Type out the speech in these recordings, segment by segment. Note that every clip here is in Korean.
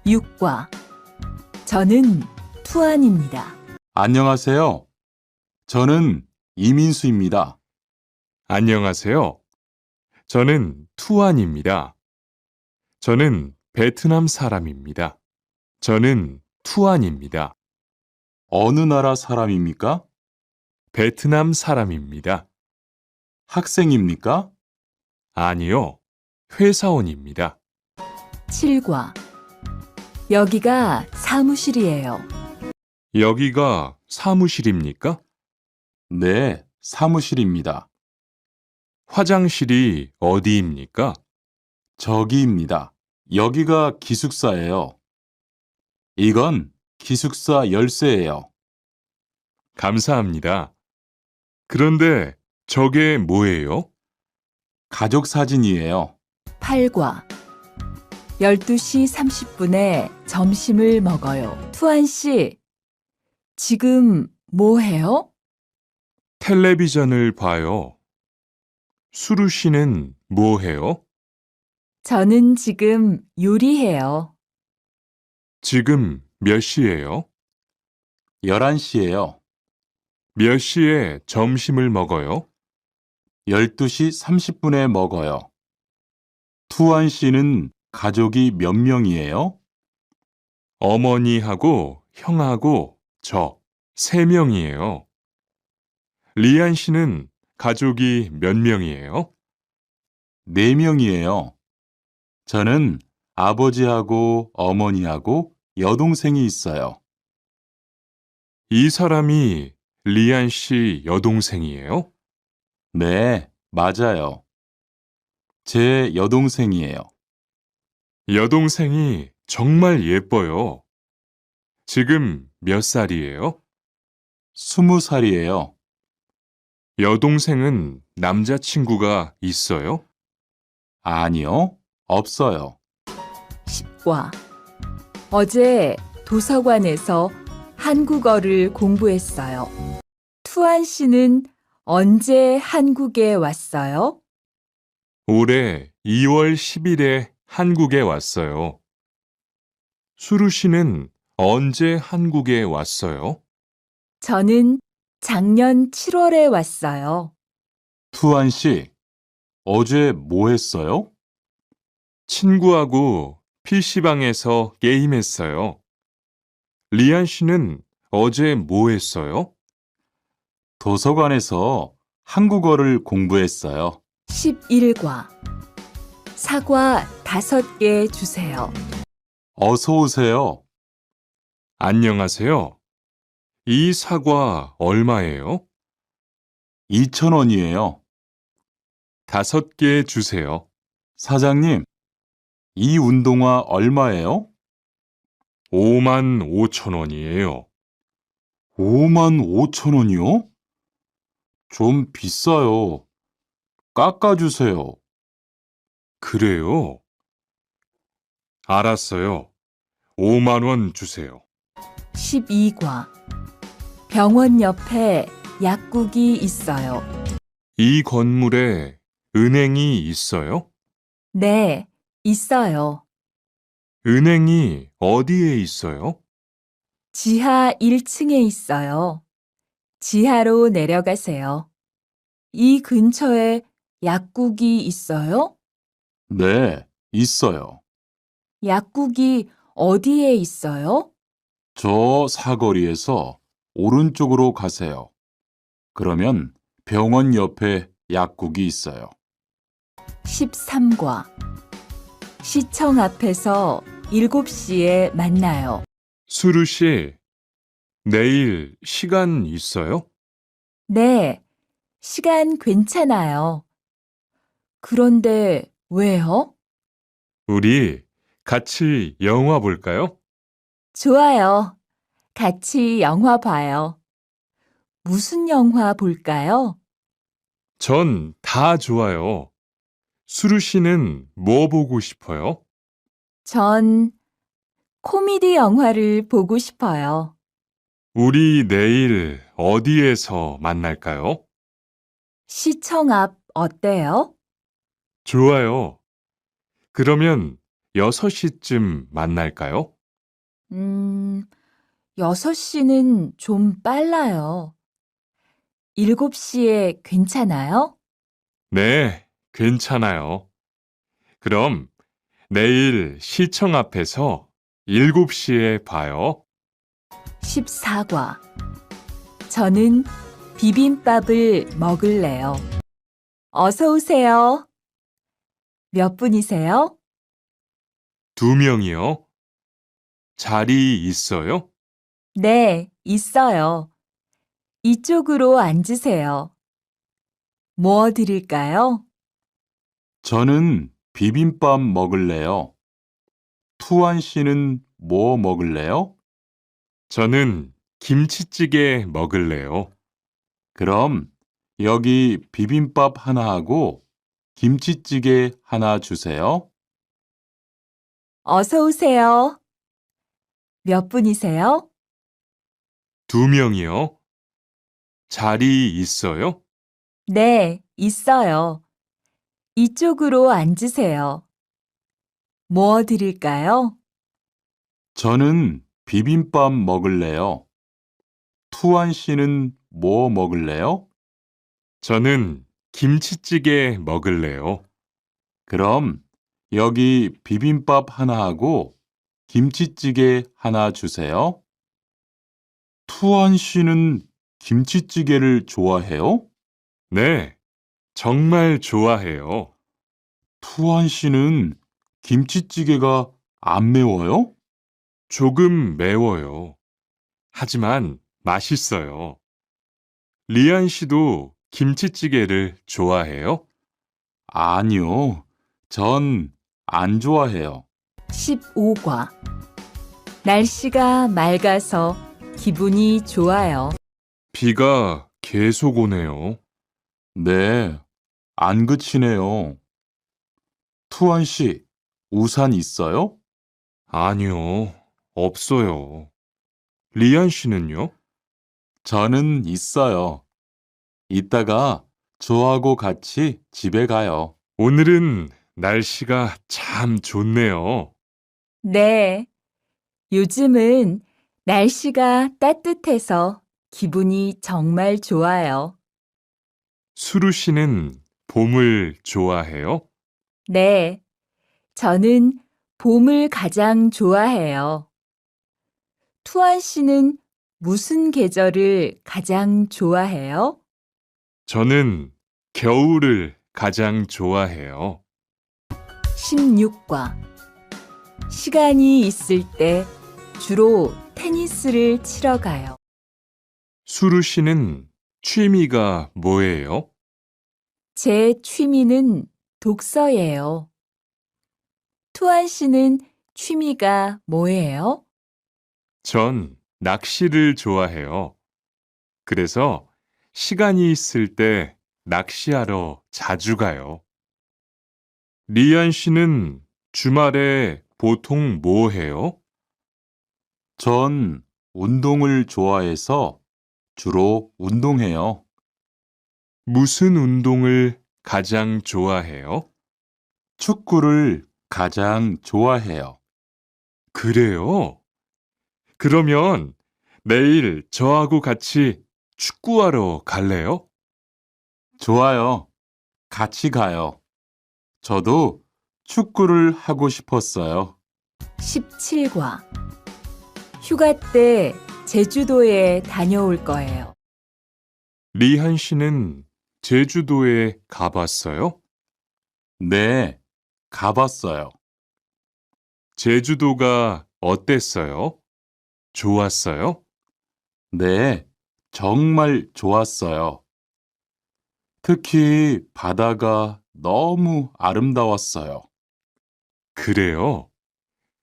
6과 저는 투안입니다. 안녕하세요. 저는 이민수입니다. 안녕하세요. 저는 투안입니다. 저는 베트남 사람입니다. 저는 투안입니다. 어느 나라 사람입니까? 베트남 사람입니다. 학생입니까? 아니요, 회사원입니다. 7과 여기가 사무실이에요. 여기가 사무실입니까? 네, 사무실입니다. 화장실이 어디입니까? 저기입니다. 여기가 기숙사예요. 이건 기숙사 열쇠예요. 감사합니다. 그런데 저게 뭐예요? 가족 사진이에요. 8과 12시 30분에 점심을 먹어요. 투안 씨, 지금 뭐 해요? 텔레비전을 봐요. 수루 씨는 뭐 해요? 저는 지금 요리해요. 지금 몇 시예요? 11시예요. 몇 시에 점심을 먹어요? 12시 30분에 먹어요. 투안 씨는 가족이 몇 명이에요? 어머니하고 형하고 저 3명이에요. 리안 씨는 가족이 몇 명이에요? 4명이에요. 저는 아버지하고 어머니하고 여동생이 있어요. 이 사람이 리안 씨 여동생이에요? 네, 맞아요. 제 여동생이에요. 여동생이 정말 예뻐요. 지금 몇 살이에요? 20살이에요. 여동생은 남자친구가 있어요? 아니요, 없어요. 10과 어제 도서관에서 한국어를 공부했어요. 투안 씨는 언제 한국에 왔어요? 올해 2월 10일에 한국에 왔어요. 수루 씨는 언제 한국에 왔어요? 저는 작년 7월에 왔어요. 투안 씨, 어제 뭐 했어요? 친구하고 PC방에서 게임했어요. 리안 씨는 어제 뭐 했어요? 도서관에서 한국어를 공부했어요. 11과 사과 5개 주세요. 어서 오세요. 안녕하세요. 이 사과 얼마예요? 2,000원이에요. 5개 주세요. 사장님, 이 운동화 얼마예요? 55,000원이에요. 55,000원이요? 좀 비싸요. 깎아주세요. 그래요? 알았어요. 5만 원 주세요. 12과 병원 옆에 약국이 있어요. 이 건물에 은행이 있어요? 네, 있어요. 은행이 어디에 있어요? 지하 1층에 있어요. 지하로 내려가세요. 이 근처에 약국이 있어요? 네, 있어요. 약국이 어디에 있어요? 저 사거리에서 오른쪽으로 가세요. 그러면 병원 옆에 약국이 있어요. 13과 시청 앞에서 7시에 만나요. 수루 씨, 내일 시간 있어요? 네, 시간 괜찮아요. 그런데 왜요? 우리 같이 영화 볼까요? 좋아요. 같이 영화 봐요. 무슨 영화 볼까요? 전 다 좋아요. 수루 씨는 뭐 보고 싶어요? 전 코미디 영화를 보고 싶어요. 우리 내일 어디에서 만날까요? 시청 앞 어때요? 좋아요. 그러면 6시쯤 만날까요? 음, 6시는 좀 빨라요. 7시에 괜찮아요? 네, 괜찮아요. 그럼 내일 시청 앞에서 7시에 봐요. 14과. 저는 비빔밥을 먹을래요. 어서 오세요. 몇 분이세요? 2명이요. 자리 있어요? 네, 있어요. 이쪽으로 앉으세요. 뭐 드릴까요? 저는 비빔밥 먹을래요. 투안 씨는 뭐 먹을래요? 저는 김치찌개 먹을래요. 그럼 여기 비빔밥 하나 하고 김치찌개 하나 주세요. 어서 오세요. 몇 분이세요? 2명이요. 자리 있어요? 네, 있어요. 이쪽으로 앉으세요. 뭐 드릴까요? 저는 비빔밥 먹을래요. 투안 씨는 뭐 먹을래요? 저는 김치찌개 먹을래요. 그럼 여기 비빔밥 하나 하고 김치찌개 하나 주세요. 투안 씨는 김치찌개를 좋아해요? 네, 정말 좋아해요. 투안 씨는 김치찌개가 안 매워요? 조금 매워요. 하지만 맛있어요. 리안 씨도 김치찌개를 좋아해요? 아니요. 전 안 좋아해요. 15과. 날씨가 맑아서 기분이 좋아요. 비가 계속 오네요. 네, 안 그치네요. 투안 씨, 우산 있어요? 아니요, 없어요. 리안 씨는요? 저는 있어요. 이따가 저하고 같이 집에 가요. 오늘은 날씨가 참 좋네요. 네, 요즘은 날씨가 따뜻해서 기분이 정말 좋아요. 수루 씨는 봄을 좋아해요? 네, 저는 봄을 가장 좋아해요. 투안 씨는 무슨 계절을 가장 좋아해요? 저는 겨울을 가장 좋아해요. 16과. 시간이 있을 때 주로 테니스를 치러 가요. 수루 씨는 취미가 뭐예요? 제 취미는 독서예요. 투안 씨는 취미가 뭐예요? 전 낚시를 좋아해요. 그래서 시간이 있을 때 낚시하러 자주 가요. 리안 씨는 주말에 보통 뭐 해요? 전 운동을 좋아해서 주로 운동해요. 무슨 운동을 가장 좋아해요? 축구를 가장 좋아해요. 그래요? 그러면 내일 저하고 같이 축구하러 갈래요? 좋아요. 같이 가요. 저도 축구를 하고 싶었어요. 17과. 휴가 때 제주도에 다녀올 거예요. 리한 씨는 제주도에 가봤어요? 네, 가봤어요. 제주도가 어땠어요? 좋았어요? 네, 정말 좋았어요. 특히 바다가 너무 아름다웠어요. 그래요?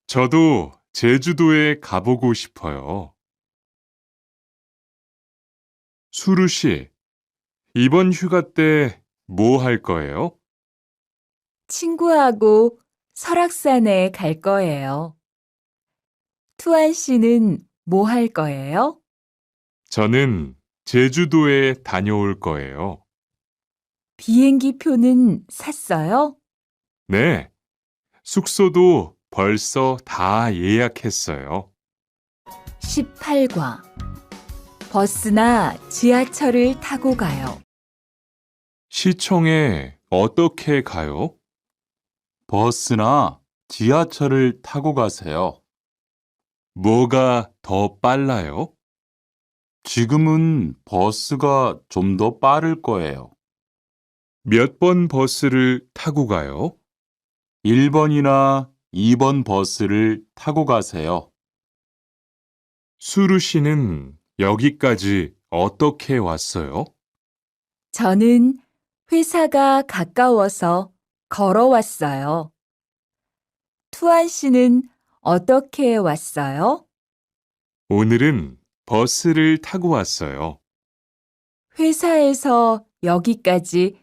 저도 제주도에 가보고 싶어요. 수루 씨, 이번 휴가 때 뭐 할 거예요? 친구하고 설악산에 갈 거예요. 투안 씨는 뭐 할 거예요? 저는 제주도에 다녀올 거예요. 비행기 표는 샀어요? 네, 숙소도 벌써 다 예약했어요. 18과 버스나 지하철을 타고 가요. 시청에 어떻게 가요? 버스나 지하철을 타고 가세요. 뭐가 더 빨라요? 지금은 버스가 좀 더 빠를 거예요. 몇 번 버스를 타고 가요? 1번이나 2번 버스를 타고 가세요. 수루 씨는 여기까지 어떻게 왔어요? 저는 회사가 가까워서 걸어왔어요. 투안 씨는 어떻게 왔어요? 오늘은 버스를 타고 왔어요. 회사에서 여기까지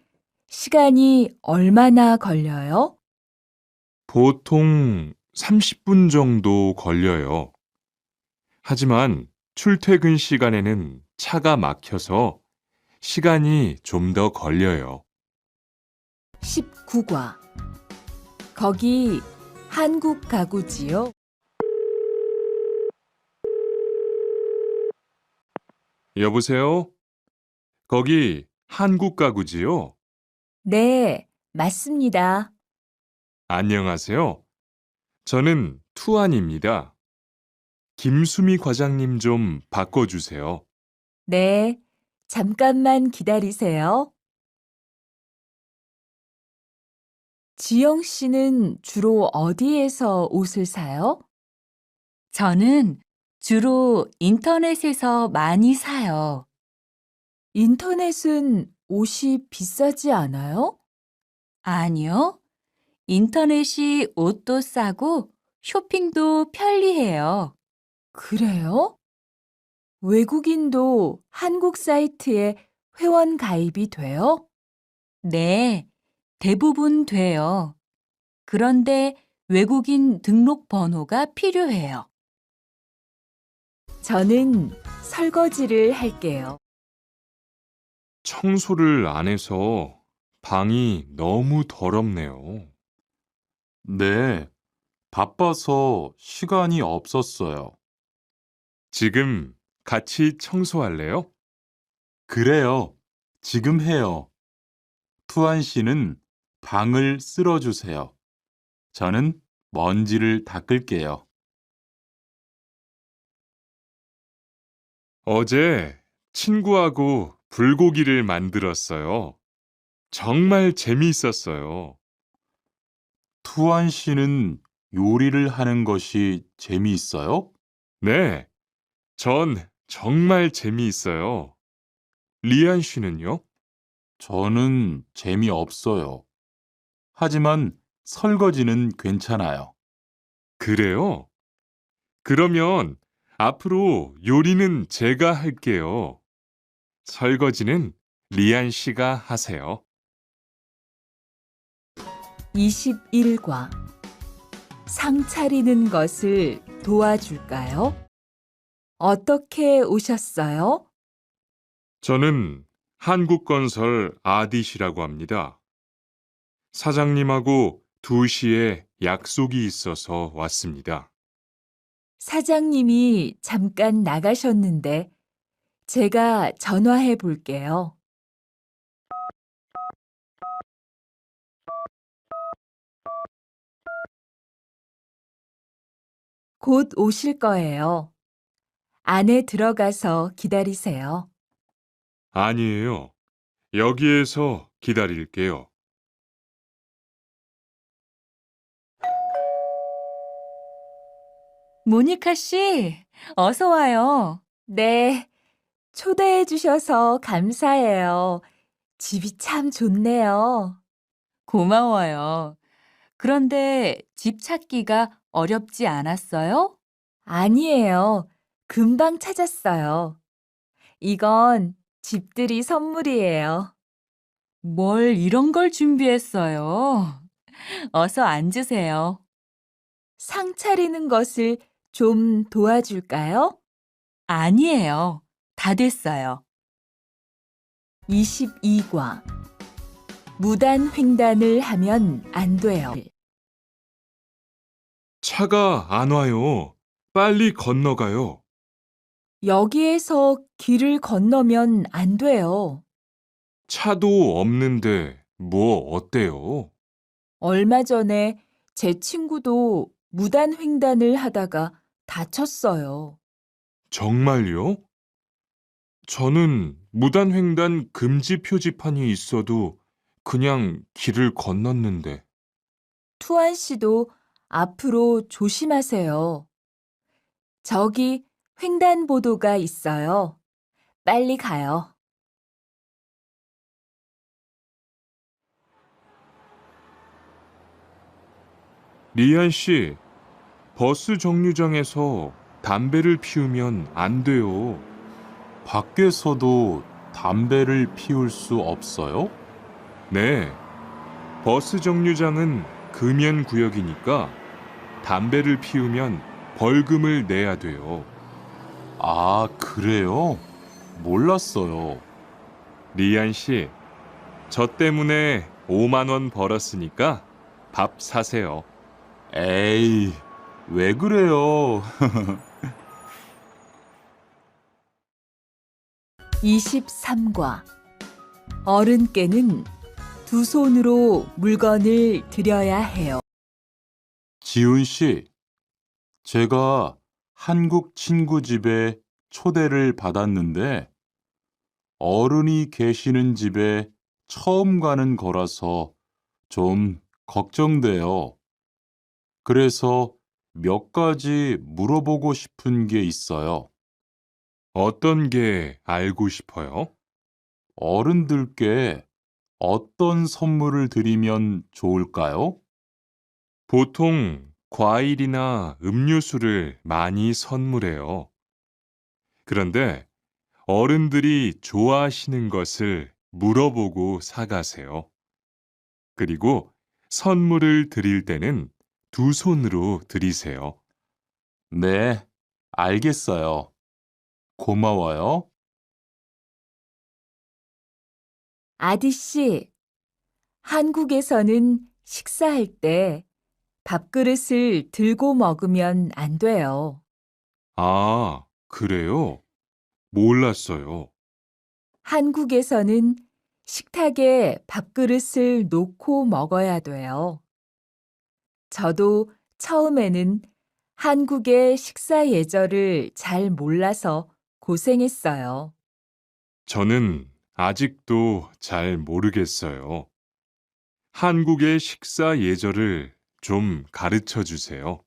시간이 얼마나 걸려요? 보통 30분 정도 걸려요. 하지만 출퇴근 시간에는 차가 막혀서 시간이 좀 더 걸려요. 19과 거기 한국 가구지요? 여보세요? 거기 한국 가구지요? 네, 맞습니다. 안녕하세요. 저는 투안입니다. 김수미 과장님 좀 바꿔주세요. 네, 잠깐만 기다리세요. 지영 씨는 주로 어디에서 옷을 사요? 저는 주로 인터넷에서 많이 사요. 인터넷은 옷이 비싸지 않아요? 아니요. 인터넷이 옷도 싸고 쇼핑도 편리해요. 그래요? 외국인도 한국 사이트에 회원 가입이 돼요? 네, 대부분 돼요. 그런데 외국인 등록 번호가 필요해요. 저는 설거지를 할게요. 청소를 안 해서 방이 너무 더럽네요. 네, 바빠서 시간이 없었어요. 지금 같이 청소할래요? 그래요. 지금 해요. 투안 씨는 방을 쓸어주세요. 저는 먼지를 닦을게요. 어제 친구하고 불고기를 만들었어요. 정말 재미있었어요. 투안 씨는 요리를 하는 것이 재미있어요? 네, 전 정말 재미있어요. 리안 씨는요? 저는 재미없어요. 하지만 설거지는 괜찮아요. 그래요? 그러면 앞으로 요리는 제가 할게요. 설거지는 리안 씨가 하세요. 21과 상 차리는 것을 도와줄까요? 어떻게 오셨어요? 저는 한국건설 아디시라고 합니다. 사장님하고 2시에 약속이 있어서 왔습니다. 사장님이 잠깐 나가셨는데 제가 전화해 볼게요. 곧 오실 거예요. 안에 들어가서 기다리세요. 아니에요. 여기에서 기다릴게요. 모니카 씨, 어서 와요. 네, 초대해 주셔서 감사해요. 집이 참 좋네요. 고마워요. 그런데 집 찾기가 어렵지 않았어요? 아니에요. 금방 찾았어요. 이건 집들이 선물이에요. 뭘 이런 걸 준비했어요? 어서 앉으세요. 상 차리는 것을 좀 도와줄까요? 아니에요. 다 됐어요. 22과 무단 횡단을 하면 안 돼요. 차가 안 와요. 빨리 건너가요. 여기에서 길을 건너면 안 돼요. 차도 없는데 뭐 어때요? 얼마 전에 제 친구도 무단횡단을 하다가 다쳤어요. 정말요? 저는 무단횡단 금지 표지판이 있어도 그냥 길을 건넜는데. 투안 씨도 앞으로 조심하세요. 저기 횡단보도가 있어요. 빨리 가요. 리안 씨, 버스 정류장에서 담배를 피우면 안 돼요. 밖에서도 담배를 피울 수 없어요? 네, 버스 정류장은 금연 구역이니까 담배를 피우면 벌금을 내야 돼요. 아, 그래요? 몰랐어요. 리안 씨, 저 때문에 5만 원 벌었으니까 밥 사세요. 에이, 왜 그래요? 23과 어른께는 두 손으로 물건을 들여야 해요. 지훈 씨, 제가 한국 친구 집에 초대를 받았는데 어른이 계시는 집에 처음 가는 거라서 좀 걱정돼요. 그래서 몇 가지 물어보고 싶은 게 있어요. 어떤 게 알고 싶어요? 어른들께 어떤 선물을 드리면 좋을까요? 보통 과일이나 음료수를 많이 선물해요. 그런데 어른들이 좋아하시는 것을 물어보고 사가세요. 그리고 선물을 드릴 때는 두 손으로 드리세요. 네, 알겠어요. 고마워요. 아디 씨, 한국에서는 식사할 때 밥그릇을 들고 먹으면 안 돼요. 아, 그래요? 몰랐어요. 한국에서는 식탁에 밥그릇을 놓고 먹어야 돼요. 저도 처음에는 한국의 식사 예절을 잘 몰라서 고생했어요. 저는 아직도 잘 모르겠어요. 한국의 식사 예절을 좀 가르쳐 주세요.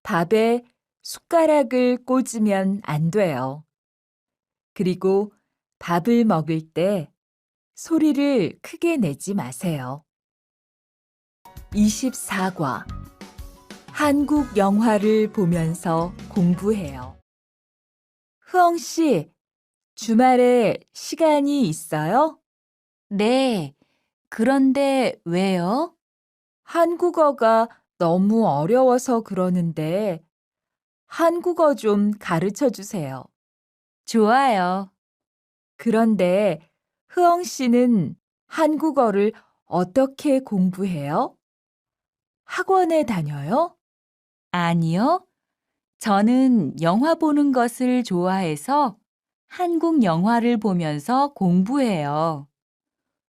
밥에 숟가락을 꽂으면 안 돼요. 그리고 밥을 먹을 때 소리를 크게 내지 마세요. 24과 한국 영화를 보면서 공부해요. 흐엉 씨, 주말에 시간이 있어요? 네. 그런데 왜요? 한국어가 너무 어려워서 그러는데 한국어 좀 가르쳐 주세요. 좋아요. 그런데 흐엉 씨는 한국어를 어떻게 공부해요? 학원에 다녀요? 아니요. 저는 영화 보는 것을 좋아해서 한국 영화를 보면서 공부해요.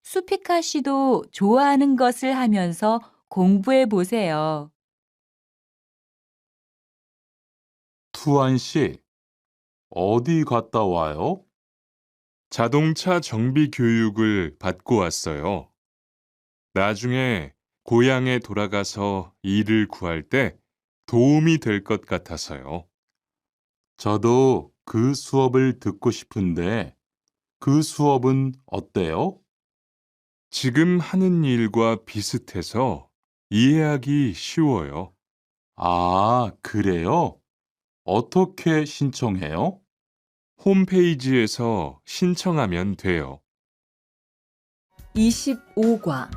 수피카 씨도 좋아하는 것을 하면서 공부해 보세요. 투안 씨, 어디 갔다 와요? 자동차 정비 교육을 받고 왔어요. 나중에 고향에 돌아가서 일을 구할 때 도움이 될 것 같아서요. 저도 그 수업을 듣고 싶은데 그 수업은 어때요? 지금 하는 일과 비슷해서 이해하기 쉬워요. 아, 그래요? 어떻게 신청해요? 홈페이지에서 신청하면 돼요. 25과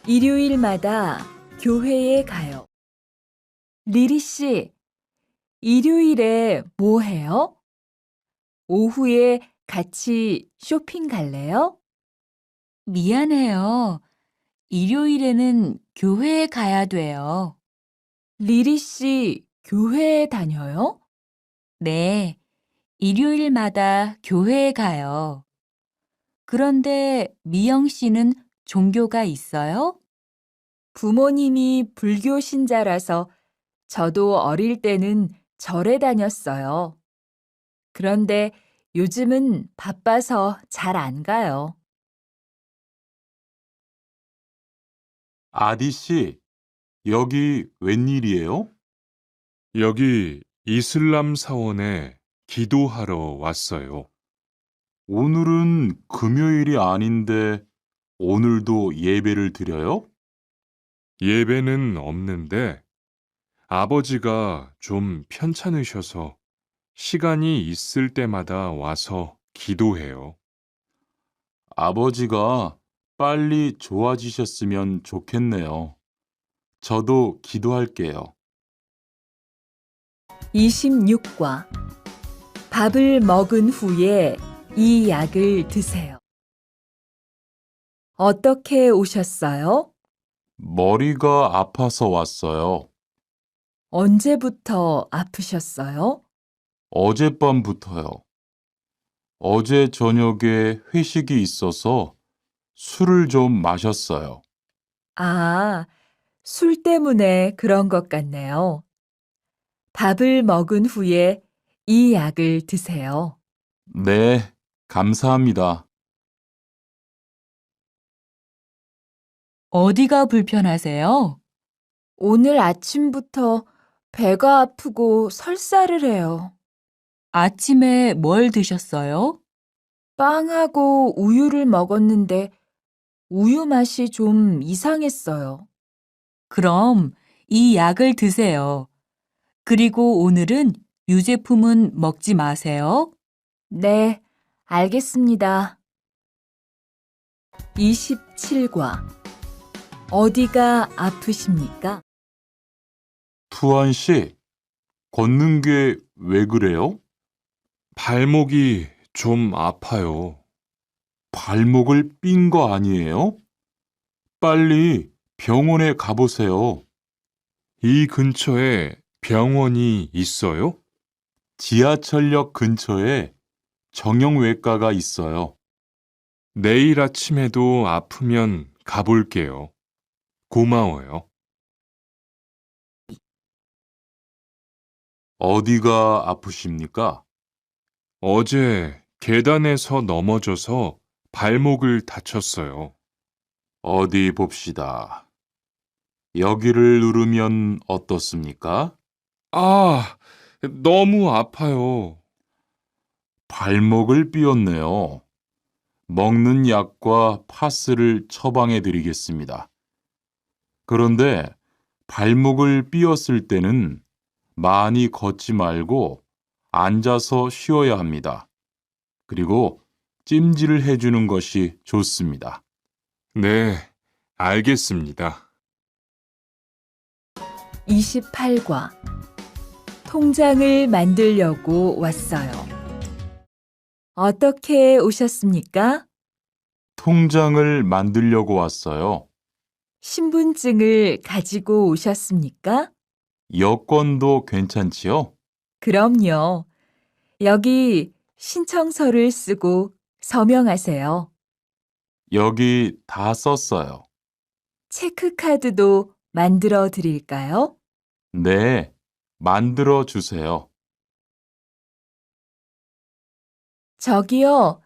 일요일마다 교회에 가요. 리리 씨, 일요일에 뭐 해요? 오후에 같이 쇼핑 갈래요? 미안해요. 일요일에는 교회에 가야 돼요. 리리 씨, 교회에 다녀요? 네. 일요일마다 교회에 가요. 그런데 미영 씨는 종교가 있어요? 부모님이 불교 신자라서 저도 어릴 때는 절에 다녔어요. 그런데 요즘은 바빠서 잘 안 가요. 아디 씨, 여기 웬일이에요? 여기 이슬람 사원에 기도하러 왔어요. 오늘은 금요일이 아닌데 오늘도 예배를 드려요? 예배는 없는데 아버지가 좀 편찮으셔서 시간이 있을 때마다 와서 기도해요. 아버지가 빨리 좋아지셨으면 좋겠네요. 저도 기도할게요. 26과 밥을 먹은 후에 이 약을 드세요. 어떻게 오셨어요? 머리가 아파서 왔어요. 언제부터 아프셨어요? 어젯밤부터요. 어제 저녁에 회식이 있어서 술을 좀 마셨어요. 아, 술 때문에 그런 것 같네요. 밥을 먹은 후에 이 약을 드세요. 네, 감사합니다. 어디가 불편하세요? 오늘 아침부터 배가 아프고 설사를 해요. 아침에 뭘 드셨어요? 빵하고 우유를 먹었는데 우유 맛이 좀 이상했어요. 그럼 이 약을 드세요. 그리고 오늘은 유제품은 먹지 마세요. 네, 알겠습니다. 27과 어디가 아프십니까? 투안 씨, 걷는 게 왜 그래요? 발목이 좀 아파요. 발목을 삔 거 아니에요? 빨리 병원에 가보세요. 이 근처에 병원이 있어요? 지하철역 근처에 정형외과가 있어요. 내일 아침에도 아프면 가볼게요. 고마워요. 어디가 아프십니까? 어제 계단에서 넘어져서 발목을 다쳤어요. 어디 봅시다. 여기를 누르면 어떻습니까? 아, 너무 아파요. 발목을 삐었네요. 먹는 약과 파스를 처방해 드리겠습니다. 그런데 발목을 삐었을 때는 많이 걷지 말고 앉아서 쉬어야 합니다. 그리고 찜질을 해주는 것이 좋습니다. 네, 알겠습니다. 28과 통장을 만들려고 왔어요. 어떻게 오셨습니까? 통장을 만들려고 왔어요. 신분증을 가지고 오셨습니까? 여권도 괜찮지요? 그럼요. 여기 신청서를 쓰고 서명하세요. 여기 다 썼어요. 체크카드도 만들어 드릴까요? 네, 만들어 주세요. 저기요,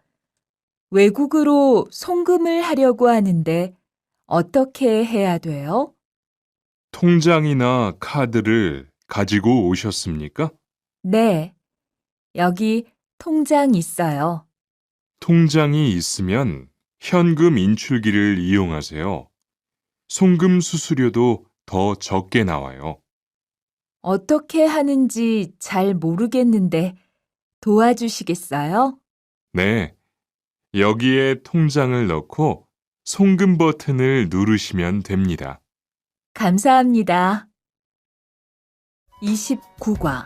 외국으로 송금을 하려고 하는데 어떻게 해야 돼요? 통장이나 카드를 가지고 오셨습니까? 네, 여기 통장 있어요. 통장이 있으면 현금 인출기를 이용하세요. 송금 수수료도 더 적게 나와요. 어떻게 하는지 잘 모르겠는데 도와주시겠어요? 네, 여기에 통장을 넣고 송금 버튼을 누르시면 됩니다. 감사합니다. 29과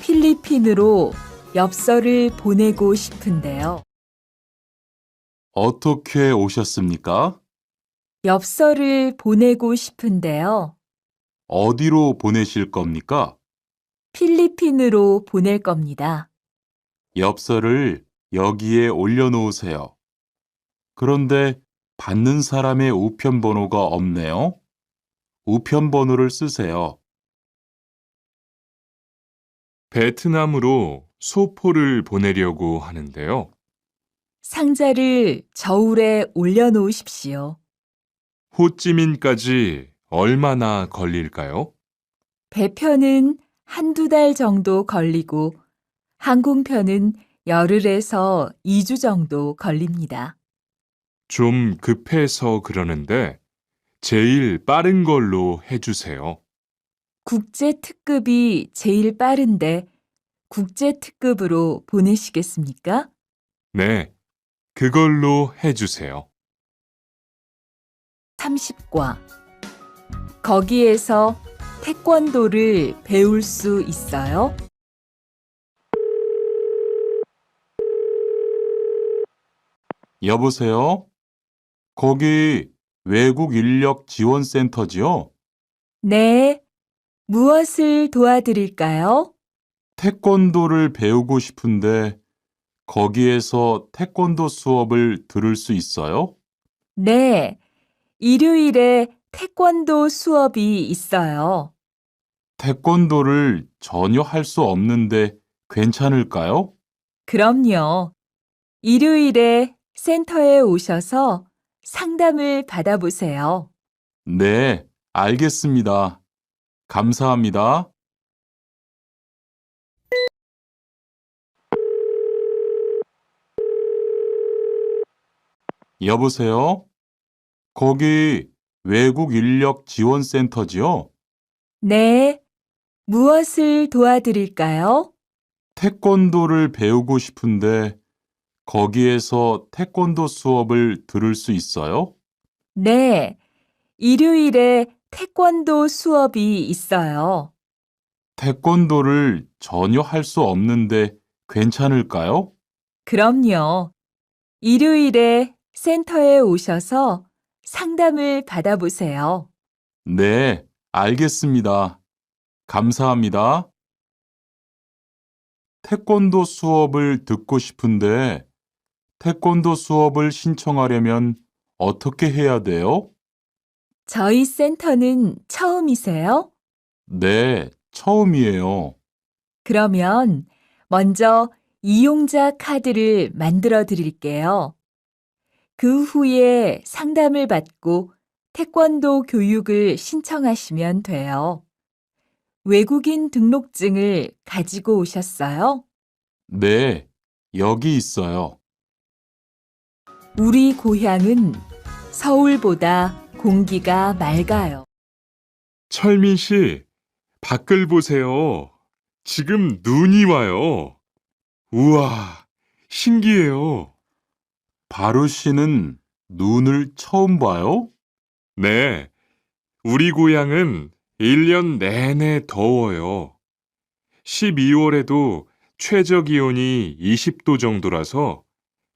필리핀으로 엽서를 보내고 싶은데요. 어떻게 오셨습니까? 엽서를 보내고 싶은데요. 어디로 보내실 겁니까? 필리핀으로 보낼 겁니다. 엽서를 여기에 올려놓으세요. 그런데 받는 사람의 우편 번호가 없네요. 우편 번호를 쓰세요. 베트남으로 소포를 보내려고 하는데요. 상자를 저울에 올려놓으십시오. 호찌민까지 얼마나 걸릴까요? 배편은 한두 달 정도 걸리고 항공편은 열흘에서 2주 정도 걸립니다. 좀 급해서 그러는데 제일 빠른 걸로 해주세요. 국제 특급이 제일 빠른데 국제 특급으로 보내시겠습니까? 네, 그걸로 해주세요. 30과. 거기에서 태권도를 배울 수 있어요? 여보세요? 거기 외국 인력 지원센터지요? 네. 무엇을 도와드릴까요? 태권도를 배우고 싶은데 거기에서 태권도 수업을 들을 수 있어요? 네. 일요일에 태권도 수업이 있어요. 태권도를 전혀 할 수 없는데 괜찮을까요? 그럼요. 일요일에 센터에 오셔서 상담을 받아보세요. 네, 알겠습니다. 감사합니다. 여보세요? 거기 외국 인력 지원센터지요? 네. 무엇을 도와드릴까요? 태권도를 배우고 싶은데 거기에서 태권도 수업을 들을 수 있어요? 네. 일요일에 태권도 수업이 있어요. 태권도를 전혀 할 수 없는데 괜찮을까요? 그럼요. 일요일에 센터에 오셔서 상담을 받아보세요. 네, 알겠습니다. 감사합니다. 태권도 수업을 듣고 싶은데 태권도 수업을 신청하려면 어떻게 해야 돼요? 저희 센터는 처음이세요? 네, 처음이에요. 그러면 먼저 이용자 카드를 만들어 드릴게요. 그 후에 상담을 받고 태권도 교육을 신청하시면 돼요. 외국인 등록증을 가지고 오셨어요? 네, 여기 있어요. 우리 고향은 서울보다 공기가 맑아요. 철민 씨, 밖을 보세요. 지금 눈이 와요. 우와, 신기해요. 바루 씨는 눈을 처음 봐요? 네, 우리 고향은 1년 내내 더워요. 12월에도 최저 기온이 20도 정도라서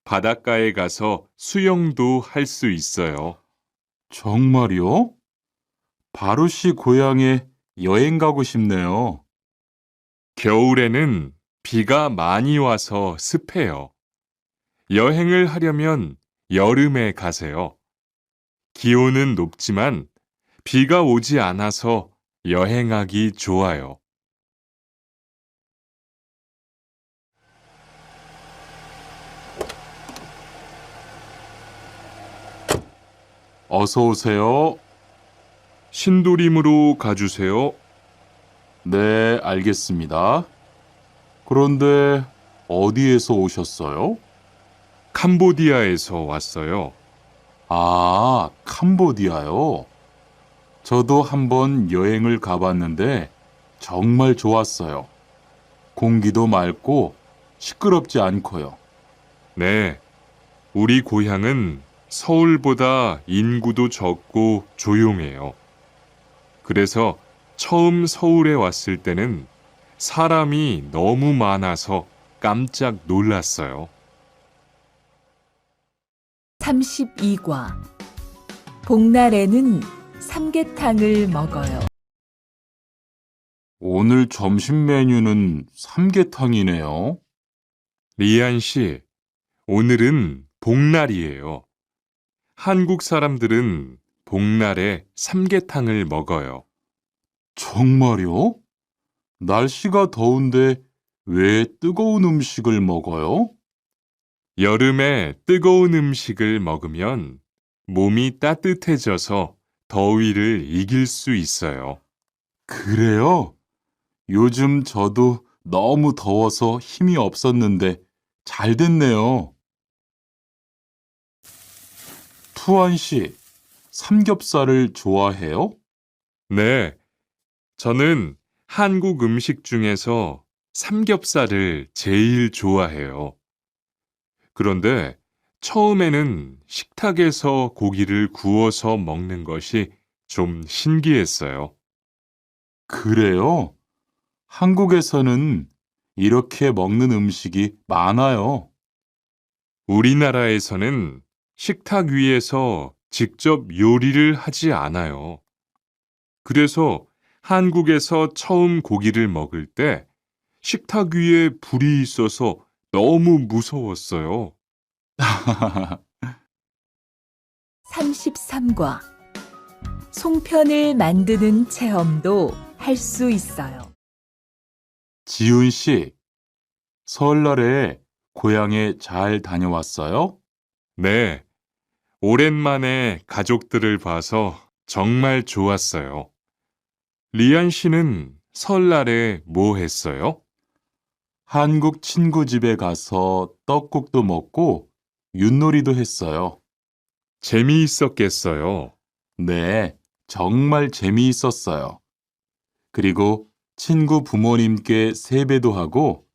바닷가에 가서 수영도 할 수 있어요. 정말요? 바루 씨 고향에 여행 가고 싶네요. 겨울에는 비가 많이 와서 습해요. 여행을 하려면 여름에 가세요. 기온은 높지만 비가 오지 않아서 여행하기 좋아요. 어서 오세요. 신도림으로 가주세요. 네, 알겠습니다. 그런데 어디에서 오셨어요? 캄보디아에서 왔어요. 아, 캄보디아요. 저도 한번 여행을 가봤는데 정말 좋았어요. 공기도 맑고 시끄럽지 않고요. 네, 우리 고향은 서울보다 인구도 적고 조용해요. 그래서 처음 서울에 왔을 때는 사람이 너무 많아서 깜짝 놀랐어요. 32과. 복날에는 삼계탕을 먹어요. 오늘 점심 메뉴는 삼계탕이네요. 리안 씨, 오늘은 복날이에요. 한국 사람들은 복날에 삼계탕을 먹어요. 정말요? 날씨가 더운데 왜 뜨거운 음식을 먹어요? 여름에 뜨거운 음식을 먹으면 몸이 따뜻해져서 더위를 이길 수 있어요. 그래요? 요즘 저도 너무 더워서 힘이 없었는데 잘 됐네요. 투안 씨, 삼겹살을 좋아해요? 네, 저는 한국 음식 중에서 삼겹살을 제일 좋아해요. 그런데 처음에는 식탁에서 고기를 구워서 먹는 것이 좀 신기했어요. 그래요? 한국에서는 이렇게 먹는 음식이 많아요. 우리나라에서는 식탁 위에서 직접 요리를 하지 않아요. 그래서 한국에서 처음 고기를 먹을 때 식탁 위에 불이 있어서 너무 무서웠어요. 33과 송편을 만드는 체험도 할 수 있어요. 지훈 씨, 설날에 고향에 잘 다녀왔어요? 네, 오랜만에 가족들을 봐서 정말 좋았어요. 리안 씨는 설날에 뭐 했어요? 한국 친구 집에 가서 떡국도 먹고 윷놀이도 했어요. 재미있었겠어요. 네, 정말 재미있었어요. 그리고 친구 부모님께 세배도 하고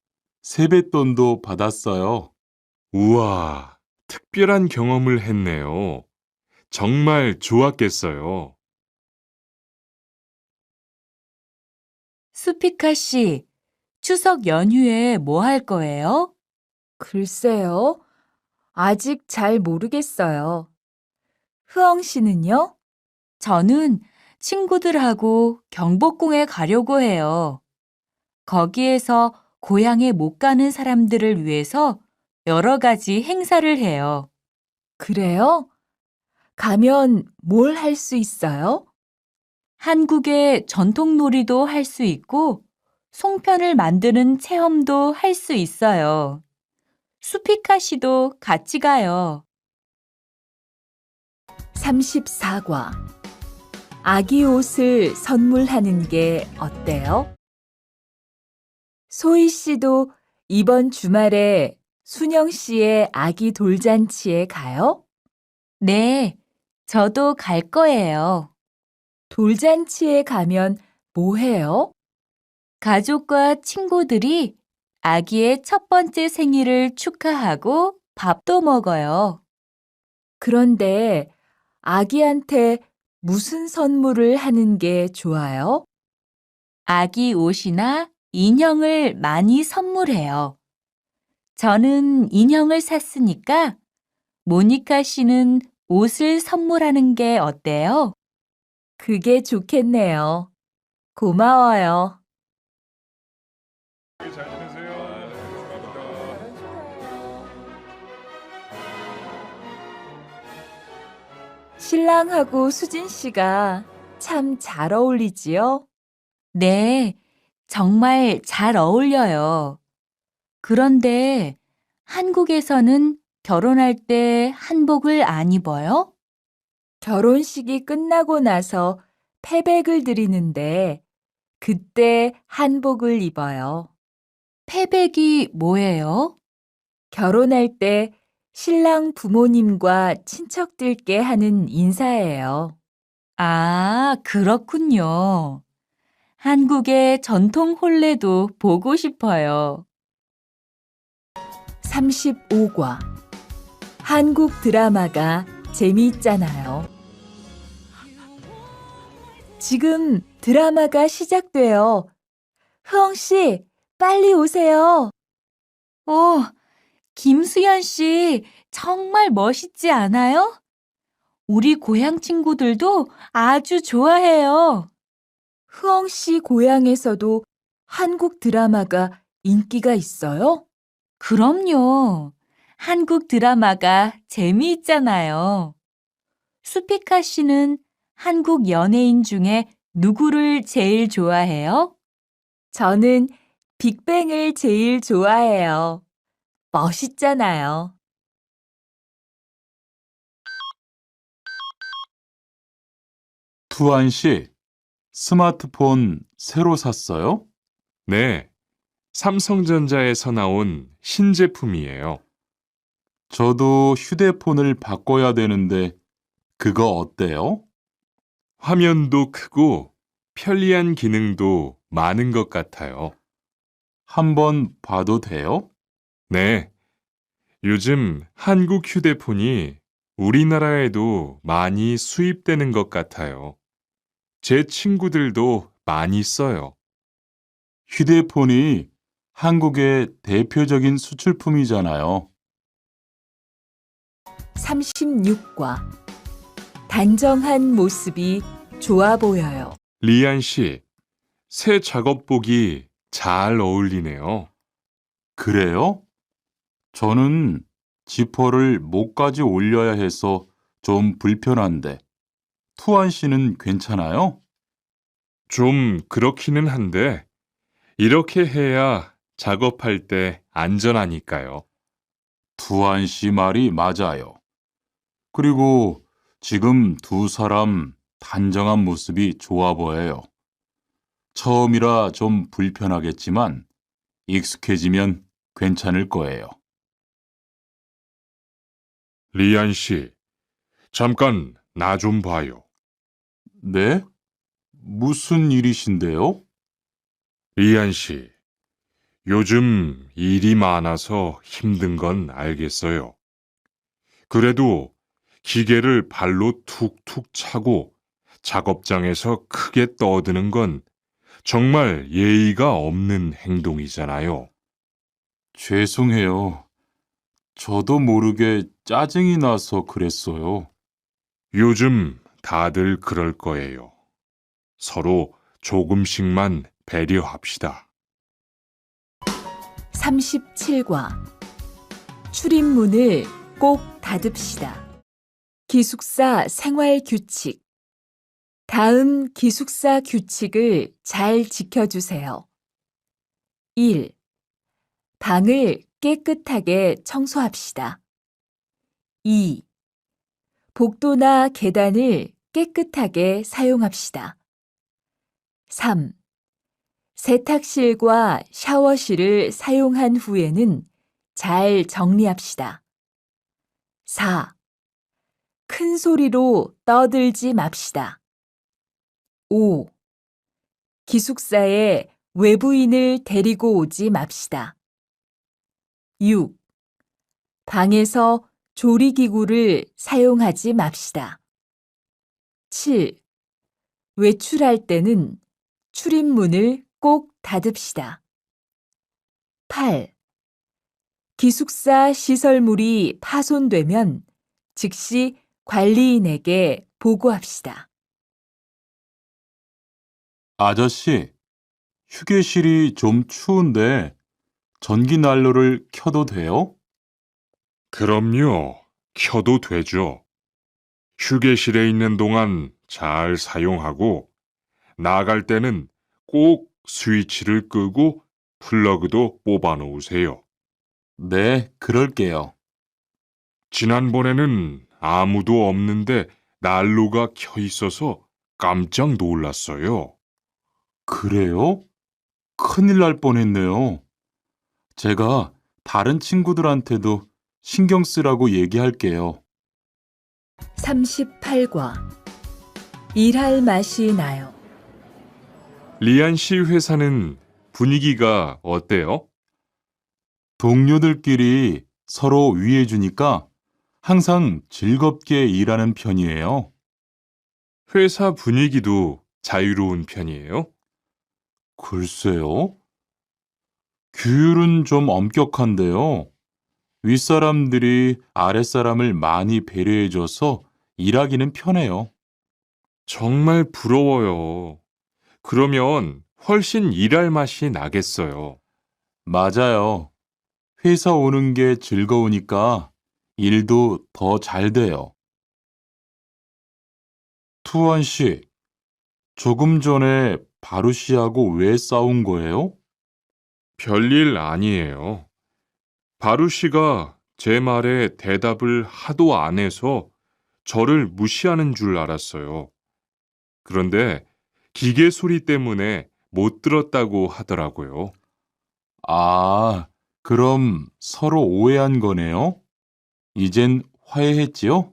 세뱃돈도 받았어요. 우와, 특별한 경험을 했네요. 정말 좋았겠어요. 수피카 씨, 추석 연휴에 뭐 할 거예요? 글쎄요. 아직 잘 모르겠어요. 흐엉 씨는요? 저는 친구들하고 경복궁에 가려고 해요. 거기에서 고향에 못 가는 사람들을 위해서 여러 가지 행사를 해요. 그래요? 가면 뭘 할 수 있어요? 한국의 전통 놀이도 할 수 있고, 송편을 만드는 체험도 할 수 있어요. 수피카 씨도 같이 가요. 34과 아기 옷을 선물하는 게 어때요? 소희 씨도 이번 주말에 순영 씨의 아기 돌잔치에 가요? 네, 저도 갈 거예요. 돌잔치에 가면 뭐 해요? 가족과 친구들이 아기의 첫 번째 생일을 축하하고 밥도 먹어요. 그런데 아기한테 무슨 선물을 하는 게 좋아요? 아기 옷이나 인형을 많이 선물해요. 저는 인형을 샀으니까 모니카 씨는 옷을 선물하는 게 어때요? 그게 좋겠네요. 고마워요. 잘 지내세요. 신랑하고 수진 씨가 참 잘 어울리지요? 네, 정말 잘 어울려요. 그런데 한국에서는 결혼할 때 한복을 안 입어요? 결혼식이 끝나고 나서 패백을 드리는데 그때 한복을 입어요. 패백이 뭐예요? 결혼할 때 신랑 부모님과 친척들께 하는 인사예요. 아, 그렇군요. 한국의 전통 혼례도 보고 싶어요. 35과 한국 드라마가 재미있잖아요. 지금 드라마가 시작돼요. 흐엉 씨, 빨리 오세요. 김수현 씨, 정말 멋있지 않아요? 우리 고향 친구들도 아주 좋아해요. 흐엉 씨 고향에서도 한국 드라마가 인기가 있어요? 그럼요. 한국 드라마가 재미있잖아요. 수피카 씨는 한국 연예인 중에 누구를 제일 좋아해요? 저는 빅뱅을 제일 좋아해요. 멋있잖아요. 투안 씨, 스마트폰 새로 샀어요? 네, 삼성전자에서 나온 신제품이에요. 저도 휴대폰을 바꿔야 되는데 그거 어때요? 화면도 크고 편리한 기능도 많은 것 같아요. 한번 봐도 돼요? 네, 요즘 한국 휴대폰이 우리나라에도 많이 수입되는 것 같아요. 제 친구들도 많이 써요. 휴대폰이 한국의 대표적인 수출품이잖아요. 36과 단정한 모습이 좋아 보여요. 리안 씨, 새 작업복이 잘 어울리네요. 그래요? 저는 지퍼를 목까지 올려야 해서 좀 불편한데, 투안 씨는 괜찮아요? 좀 그렇기는 한데, 이렇게 해야 작업할 때 안전하니까요. 투안 씨 말이 맞아요. 그리고 지금 두 사람 단정한 모습이 좋아 보여요. 처음이라 좀 불편하겠지만 익숙해지면 괜찮을 거예요. 리안 씨, 잠깐 나 좀 봐요. 네? 무슨 일이신데요? 리안 씨, 요즘 일이 많아서 힘든 건 알겠어요. 그래도 기계를 발로 툭툭 차고 작업장에서 크게 떠드는 건 정말 예의가 없는 행동이잖아요. 죄송해요. 저도 모르게 짜증이 나서 그랬어요. 요즘 다들 그럴 거예요. 서로 조금씩만 배려합시다. 37과 출입문을 꼭 닫읍시다. 기숙사 생활 규칙. 다음 기숙사 규칙을 잘 지켜주세요. 1. 방을 깨끗하게 청소합시다. 2. 복도나 계단을 깨끗하게 사용합시다. 3. 세탁실과 샤워실을 사용한 후에는 잘 정리합시다. 4. 큰 소리로 떠들지 맙시다. 5. 기숙사에 외부인을 데리고 오지 맙시다. 6. 방에서 조리기구를 사용하지 맙시다. 7. 외출할 때는 출입문을 꼭 닫읍시다. 8. 기숙사 시설물이 파손되면 즉시 관리인에게 보고합시다. 아저씨, 휴게실이 좀 추운데 전기 난로를 켜도 돼요? 그럼요. 켜도 되죠. 휴게실에 있는 동안 잘 사용하고 나갈 때는 꼭 스위치를 끄고 플러그도 뽑아 놓으세요. 네, 그럴게요. 지난번에는 아무도 없는데 난로가 켜 있어서 깜짝 놀랐어요. 그래요? 큰일 날 뻔했네요. 제가 다른 친구들한테도 신경 쓰라고 얘기할게요. 38과 일할 맛이 나요. 리안 씨 회사는 분위기가 어때요? 동료들끼리 서로 위해주니까 항상 즐겁게 일하는 편이에요. 회사 분위기도 자유로운 편이에요? 글쎄요. 규율은 좀 엄격한데요. 윗사람들이 아랫사람을 많이 배려해줘서 일하기는 편해요. 정말 부러워요. 그러면 훨씬 일할 맛이 나겠어요. 맞아요. 회사 오는 게 즐거우니까 일도 더 잘 돼요. 투원 씨, 조금 전에 바루 씨하고 왜 싸운 거예요? 별일 아니에요. 바루 씨가 제 말에 대답을 하도 안 해서 저를 무시하는 줄 알았어요. 그런데 기계 소리 때문에 못 들었다고 하더라고요. 아, 그럼 서로 오해한 거네요? 이젠 화해했지요?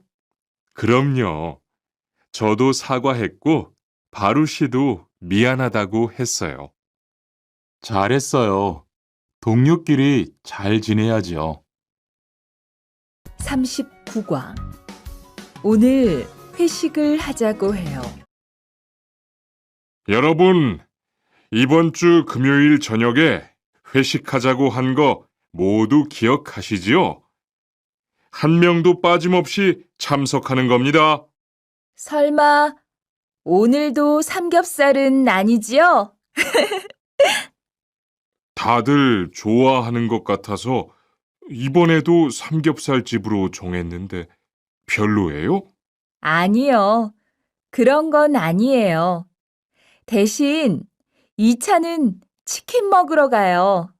그럼요. 저도 사과했고, 바루 씨도 미안하다고 했어요. 잘했어요. 동료끼리 잘 지내야지요. 39과. 오늘 회식을 하자고 해요. 여러분, 이번 주 금요일 저녁에 회식하자고 한 거 모두 기억하시지요? 한 명도 빠짐없이 참석하는 겁니다. 설마 오늘도 삼겹살은 아니지요? 다들 좋아하는 것 같아서 이번에도 삼겹살 집으로 정했는데 별로예요? 아니요. 그런 건 아니에요. 대신 2차는 치킨 먹으러 가요.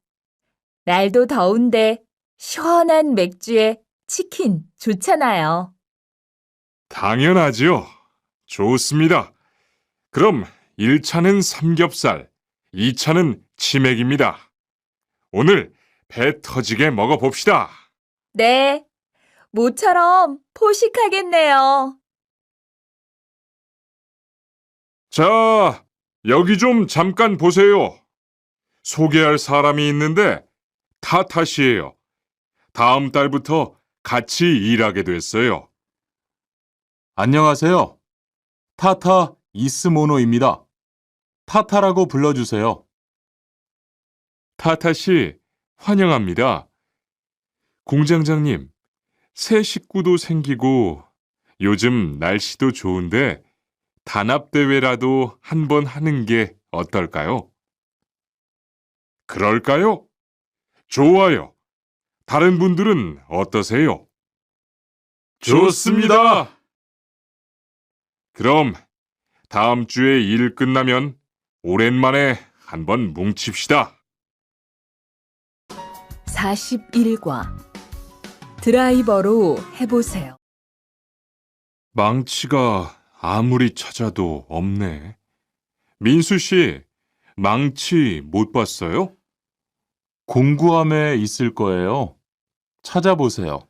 날도 더운데 시원한 맥주에 치킨 좋잖아요. 당연하지요. 좋습니다. 그럼 1차는 삼겹살, 2차는 치맥입니다. 오늘 배 터지게 먹어봅시다. 네, 모처럼 포식하겠네요. 자, 여기 좀 잠깐 보세요. 소개할 사람이 있는데 타타씨예요. 다음 달부터 같이 일하게 됐어요. 안녕하세요. 타타 이스모노입니다. 타타라고 불러주세요. 타타씨, 환영합니다. 공장장님, 새 식구도 생기고 요즘 날씨도 좋은데 단합대회라도 한번 하는 게 어떨까요? 그럴까요? 좋아요. 다른 분들은 어떠세요? 좋습니다. 그럼 다음 주에 일 끝나면 오랜만에 한번 뭉칩시다. 41과. 드라이버로 해보세요. 망치가 아무리 찾아도 없네. 민수 씨, 망치 못 봤어요? 공구함에 있을 거예요. 찾아보세요.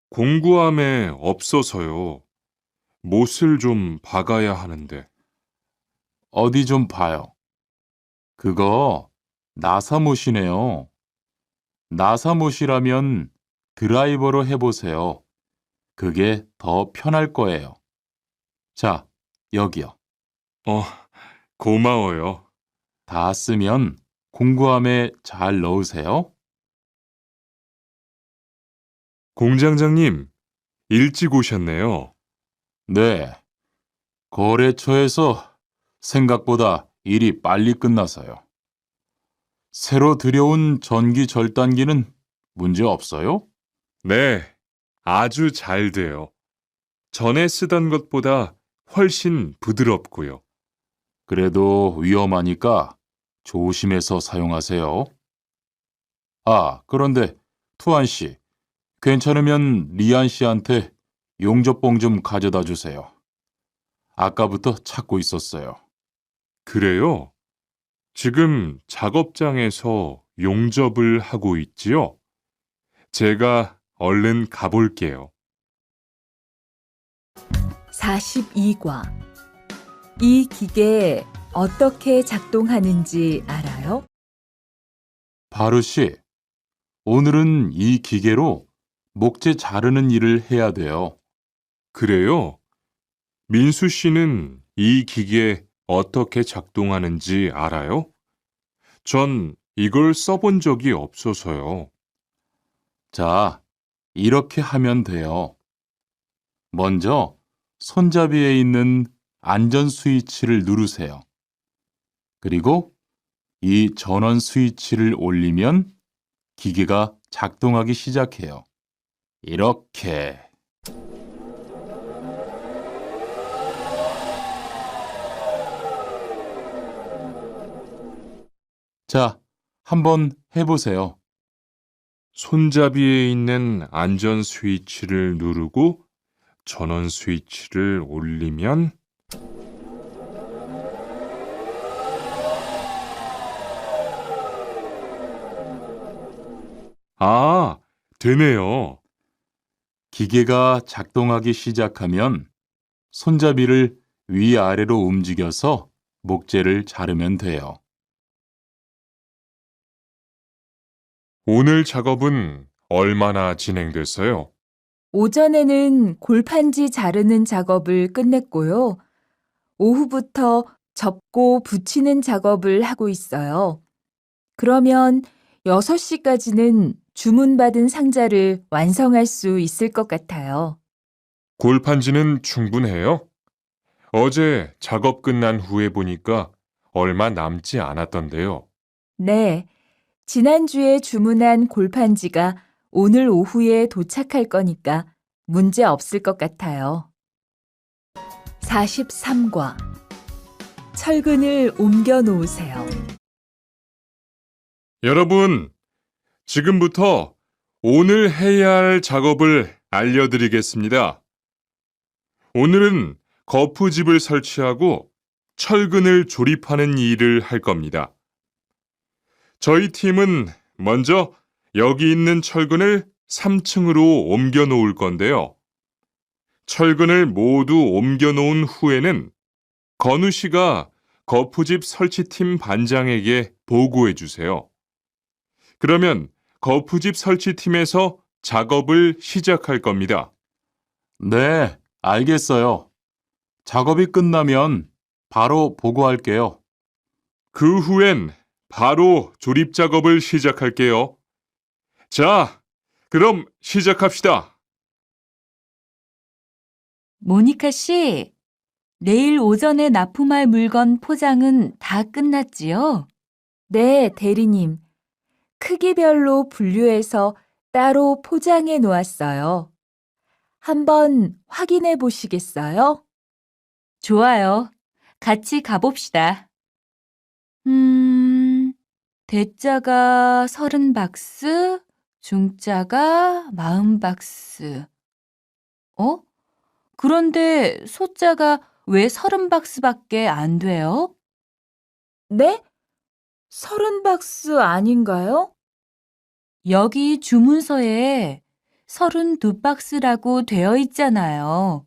공구함에 없어서요. 못을 좀 박아야 하는데. 어디 좀 봐요. 그거 나사못이네요. 나사못이라면 드라이버로 해보세요. 그게 더 편할 거예요. 자, 여기요. 고마워요. 다 쓰면 공구함에 잘 넣으세요. 공장장님, 일찍 오셨네요. 네. 거래처에서 생각보다 일이 빨리 끝나서요. 새로 들여온 전기 절단기는 문제 없어요? 네, 아주 잘 돼요. 전에 쓰던 것보다 훨씬 부드럽고요. 그래도 위험하니까 조심해서 사용하세요. 아, 그런데 투안 씨, 괜찮으면 리안 씨한테 용접봉 좀 가져다 주세요. 아까부터 찾고 있었어요. 그래요? 지금 작업장에서 용접을 하고 있지요? 제가 얼른 가볼게요. 42과. 이 기계 어떻게 작동하는지 알아요? 바루 씨, 오늘은 이 기계로 목재 자르는 일을 해야 돼요. 그래요? 민수 씨는 이 기계 어떻게 작동하는지 알아요? 전 이걸 써본 적이 없어서요. 자, 이렇게 하면 돼요. 먼저 손잡이에 있는 안전 스위치를 누르세요. 그리고 이 전원 스위치를 올리면 기계가 작동하기 시작해요. 이렇게. 자, 한번 해보세요. 손잡이에 있는 안전 스위치를 누르고 전원 스위치를 올리면 아, 되네요. 기계가 작동하기 시작하면 손잡이를 위아래로 움직여서 목재를 자르면 돼요. 오늘 작업은 얼마나 진행됐어요? 오전에는 골판지 자르는 작업을 끝냈고요. 오후부터 접고 붙이는 작업을 하고 있어요. 그러면 6시까지는 주문받은 상자를 완성할 수 있을 것 같아요. 골판지는 충분해요? 어제 작업 끝난 후에 보니까 얼마 남지 않았던데요. 네, 지난주에 주문한 골판지가 오늘 오후에 도착할 거니까 문제 없을 것 같아요. 43과 철근을 옮겨 놓으세요. 여러분, 지금부터 오늘 해야 할 작업을 알려드리겠습니다. 오늘은 거푸집을 설치하고 철근을 조립하는 일을 할 겁니다. 저희 팀은 먼저 여기 있는 철근을 3층으로 옮겨 놓을 건데요. 철근을 모두 옮겨 놓은 후에는 건우 씨가 거푸집 설치팀 반장에게 보고해 주세요. 그러면 거푸집 설치팀에서 작업을 시작할 겁니다. 네, 알겠어요. 작업이 끝나면 바로 보고할게요. 그 후엔 바로 조립 작업을 시작할게요. 자, 그럼 시작합시다. 모니카 씨, 내일 오전에 납품할 물건 포장은 다 끝났지요? 네, 대리님. 크기별로 분류해서 따로 포장해 놓았어요. 한번 확인해 보시겠어요? 좋아요. 같이 가봅시다. 대자가 30박스, 중자가 40박스. 그런데 소자가 왜 30박스밖에 안 돼요? 네? 30박스 아닌가요? 여기 주문서에 32박스라고 되어 있잖아요.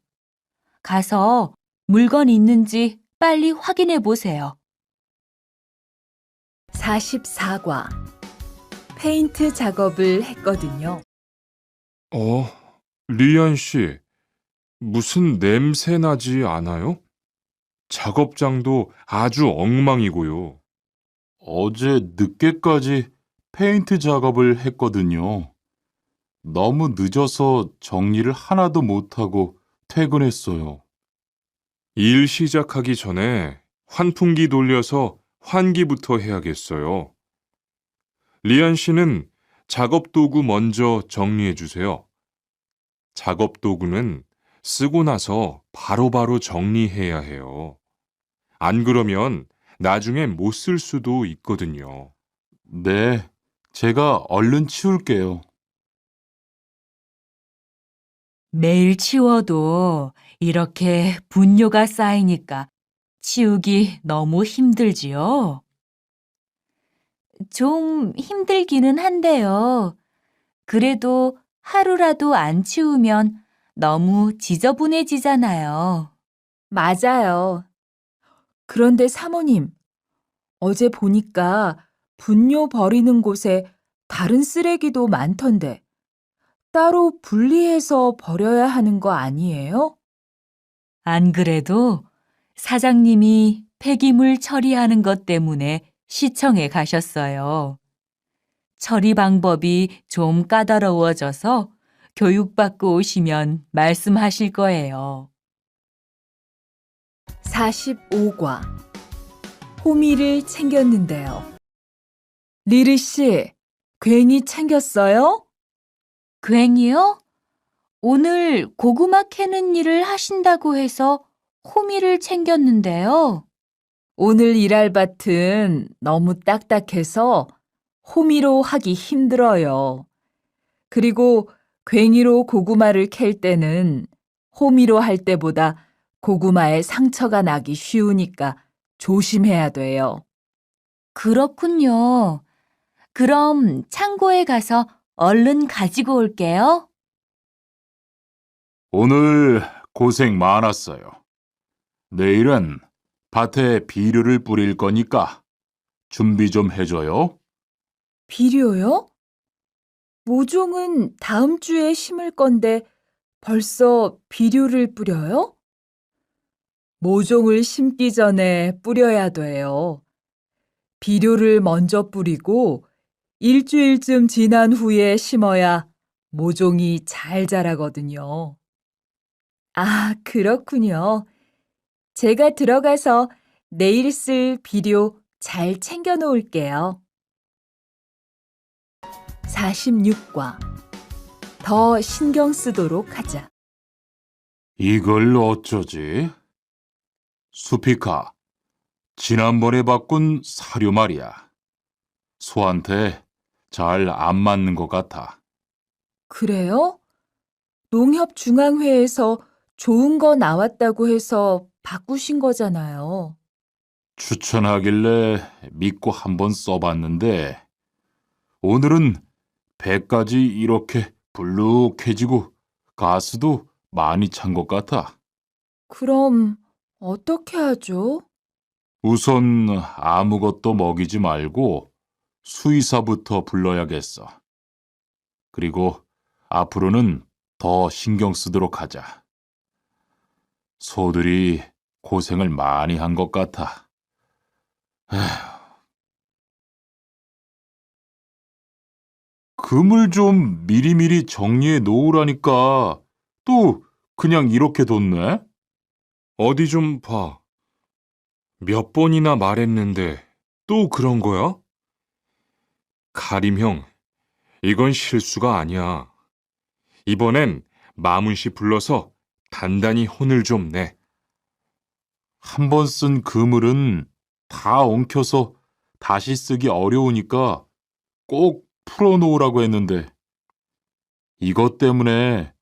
가서 물건 있는지 빨리 확인해 보세요. 44과 페인트 작업을 했거든요. 리안 씨, 무슨 냄새 나지 않아요? 작업장도 아주 엉망이고요. 어제 늦게까지 페인트 작업을 했거든요. 너무 늦어서 정리를 하나도 못하고 퇴근했어요. 일 시작하기 전에 환풍기 돌려서 환기부터 해야겠어요. 리안 씨는 작업 도구 먼저 정리해 주세요. 작업 도구는 쓰고 나서 바로바로 정리해야 해요. 안 그러면 나중에 못 쓸 수도 있거든요. 네, 제가 얼른 치울게요. 매일 치워도 이렇게 분뇨가 쌓이니까 치우기 너무 힘들지요? 좀 힘들기는 한데요. 그래도 하루라도 안 치우면 너무 지저분해지잖아요. 맞아요. 그런데 사모님, 어제 보니까 분뇨 버리는 곳에 다른 쓰레기도 많던데 따로 분리해서 버려야 하는 거 아니에요? 안 그래도 사장님이 폐기물 처리하는 것 때문에 시청에 가셨어요. 처리 방법이 좀 까다로워져서 교육받고 오시면 말씀하실 거예요. 45과 호미를 챙겼는데요. 리르 씨, 괜히 챙겼어요? 괜히요? 오늘 고구마 캐는 일을 하신다고 해서 호미를 챙겼는데요. 오늘 일할 밭은 너무 딱딱해서 호미로 하기 힘들어요. 그리고 괭이로 고구마를 캘 때는 호미로 할 때보다 고구마에 상처가 나기 쉬우니까 조심해야 돼요. 그렇군요. 그럼 창고에 가서 얼른 가지고 올게요. 오늘 고생 많았어요. 내일은 밭에 비료를 뿌릴 거니까 준비 좀 해줘요. 비료요? 모종은 다음 주에 심을 건데 벌써 비료를 뿌려요? 모종을 심기 전에 뿌려야 돼요. 비료를 먼저 뿌리고 일주일쯤 지난 후에 심어야 모종이 잘 자라거든요. 아, 그렇군요. 제가 들어가서 내일 쓸 비료 잘 챙겨 놓을게요. 46과 더 신경 쓰도록 하자. 이걸 어쩌지? 수피카, 지난번에 바꾼 사료 말이야. 소한테 잘 안 맞는 것 같아. 그래요? 농협중앙회에서 좋은 거 나왔다고 해서 바꾸신 거잖아요. 추천하길래 믿고 한번 써봤는데 오늘은 배까지 이렇게 불룩해지고 가스도 많이 찬 것 같아. 그럼 어떻게 하죠? 우선 아무것도 먹이지 말고 수의사부터 불러야겠어. 그리고 앞으로는 더 신경 쓰도록 하자. 소들이 고생을 많이 한 것 같아. 금을 좀 미리미리 정리해 놓으라니까 또 그냥 이렇게 뒀네? 어디 좀 봐. 몇 번이나 말했는데 또 그런 거야? 가림 형, 이건 실수가 아니야. 이번엔 마문 씨 불러서 단단히 혼을 좀 내. 한 번 쓴 그물은 다 엉켜서 다시 쓰기 어려우니까 꼭 풀어놓으라고 했는데 이것 때문에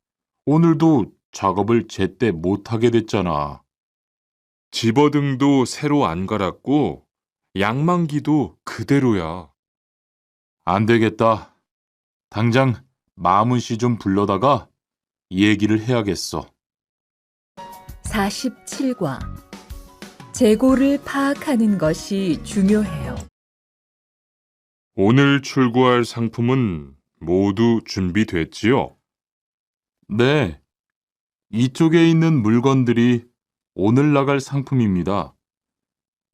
오늘도 작업을 제때 못하게 됐잖아. 집어등도 새로 안 갈았고 양만기도 그대로야. 안 되겠다. 당장 마문 씨 좀 불러다가 얘기를 해야겠어. 47과 재고를 파악하는 것이 중요해요. 오늘 출고할 상품은 모두 준비됐지요? 네, 이쪽에 있는 물건들이 오늘 나갈 상품입니다.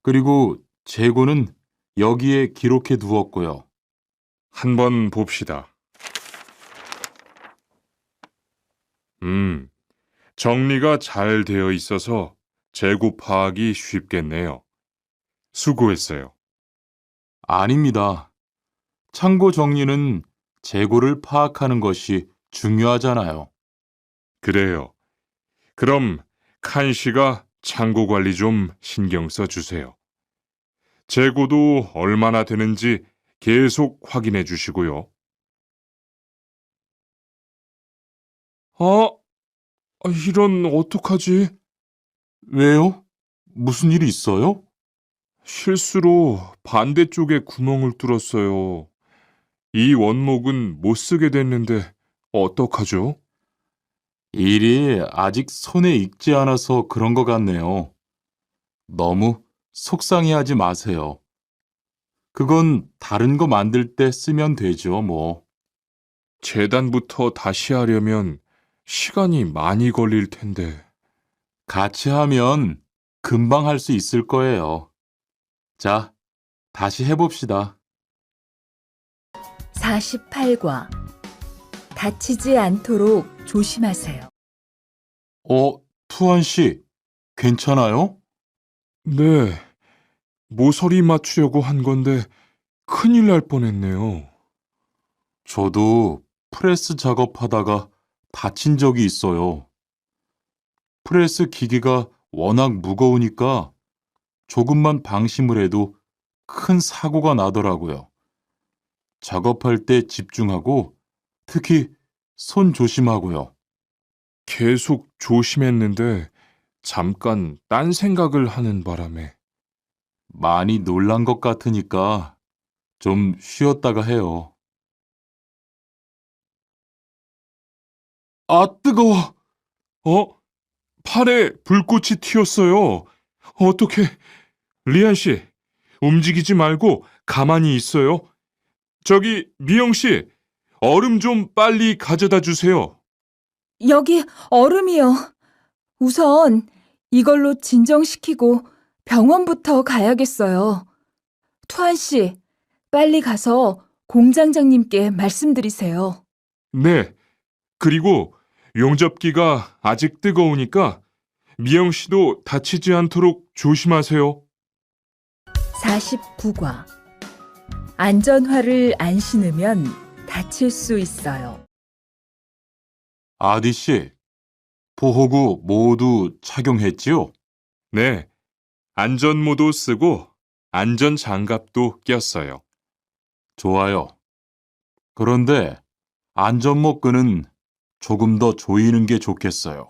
그리고 재고는 여기에 기록해 두었고요. 한번 봅시다. 정리가 잘 되어 있어서 재고 파악이 쉽겠네요. 수고했어요. 아닙니다. 창고 정리는 재고를 파악하는 것이 중요하잖아요. 그래요. 그럼 칸 씨가 창고 관리 좀 신경 써 주세요. 재고도 얼마나 되는지 계속 확인해 주시고요. 이런 어떡하지? 왜요? 무슨 일이 있어요? 실수로 반대쪽에 구멍을 뚫었어요. 이 원목은 못 쓰게 됐는데 어떡하죠? 일이 아직 손에 익지 않아서 그런 것 같네요. 너무 속상해하지 마세요. 그건 다른 거 만들 때 쓰면 되죠, 뭐. 재단부터 다시 하려면 시간이 많이 걸릴 텐데. 같이 하면 금방 할 수 있을 거예요. 자, 다시 해봅시다. 48과 다치지 않도록 조심하세요. 투한 씨, 괜찮아요? 네, 모서리 맞추려고 한 건데 큰일 날 뻔했네요. 저도 프레스 작업하다가 다친 적이 있어요. 프레스 기계가 워낙 무거우니까 조금만 방심을 해도 큰 사고가 나더라고요. 작업할 때 집중하고 특히 손 조심하고요. 계속 조심했는데 잠깐 딴 생각을 하는 바람에. 많이 놀란 것 같으니까 좀 쉬었다가 해요. 아, 뜨거워! 팔에 불꽃이 튀었어요. 어떻게? 리안 씨, 움직이지 말고 가만히 있어요. 저기, 미영 씨, 얼음 좀 빨리 가져다 주세요. 여기 얼음이요. 우선 이걸로 진정시키고 병원부터 가야겠어요. 투한 씨, 빨리 가서 공장장님께 말씀드리세요. 네. 그리고 용접기가 아직 뜨거우니까 미영 씨도 다치지 않도록 조심하세요. 49과. 안전화를 안 신으면 다칠 수 있어요. 아디 씨, 보호구 모두 착용했지요? 네. 안전모도 쓰고 안전장갑도 꼈어요. 좋아요. 그런데 안전모 끈은 조금 더 조이는 게 좋겠어요.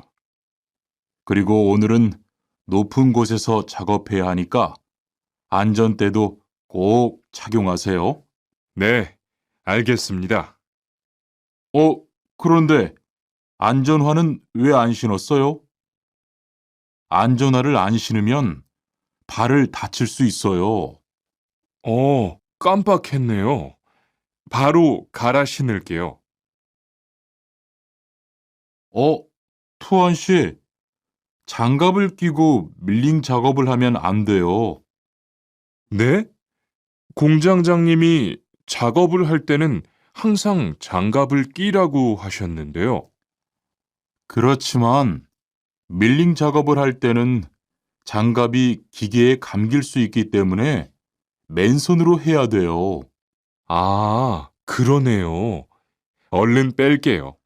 그리고 오늘은 높은 곳에서 작업해야 하니까 안전대도 꼭 착용하세요. 네, 알겠습니다. 그런데 안전화는 왜 안 신었어요? 안전화를 안 신으면 발을 다칠 수 있어요. 깜빡했네요. 바로 갈아 신을게요. 투원 씨, 장갑을 끼고 밀링 작업을 하면 안 돼요. 네? 공장장님이 작업을 할 때는 항상 장갑을 끼라고 하셨는데요. 그렇지만 밀링 작업을 할 때는 장갑이 기계에 감길 수 있기 때문에 맨손으로 해야 돼요. 아, 그러네요. 얼른 뺄게요.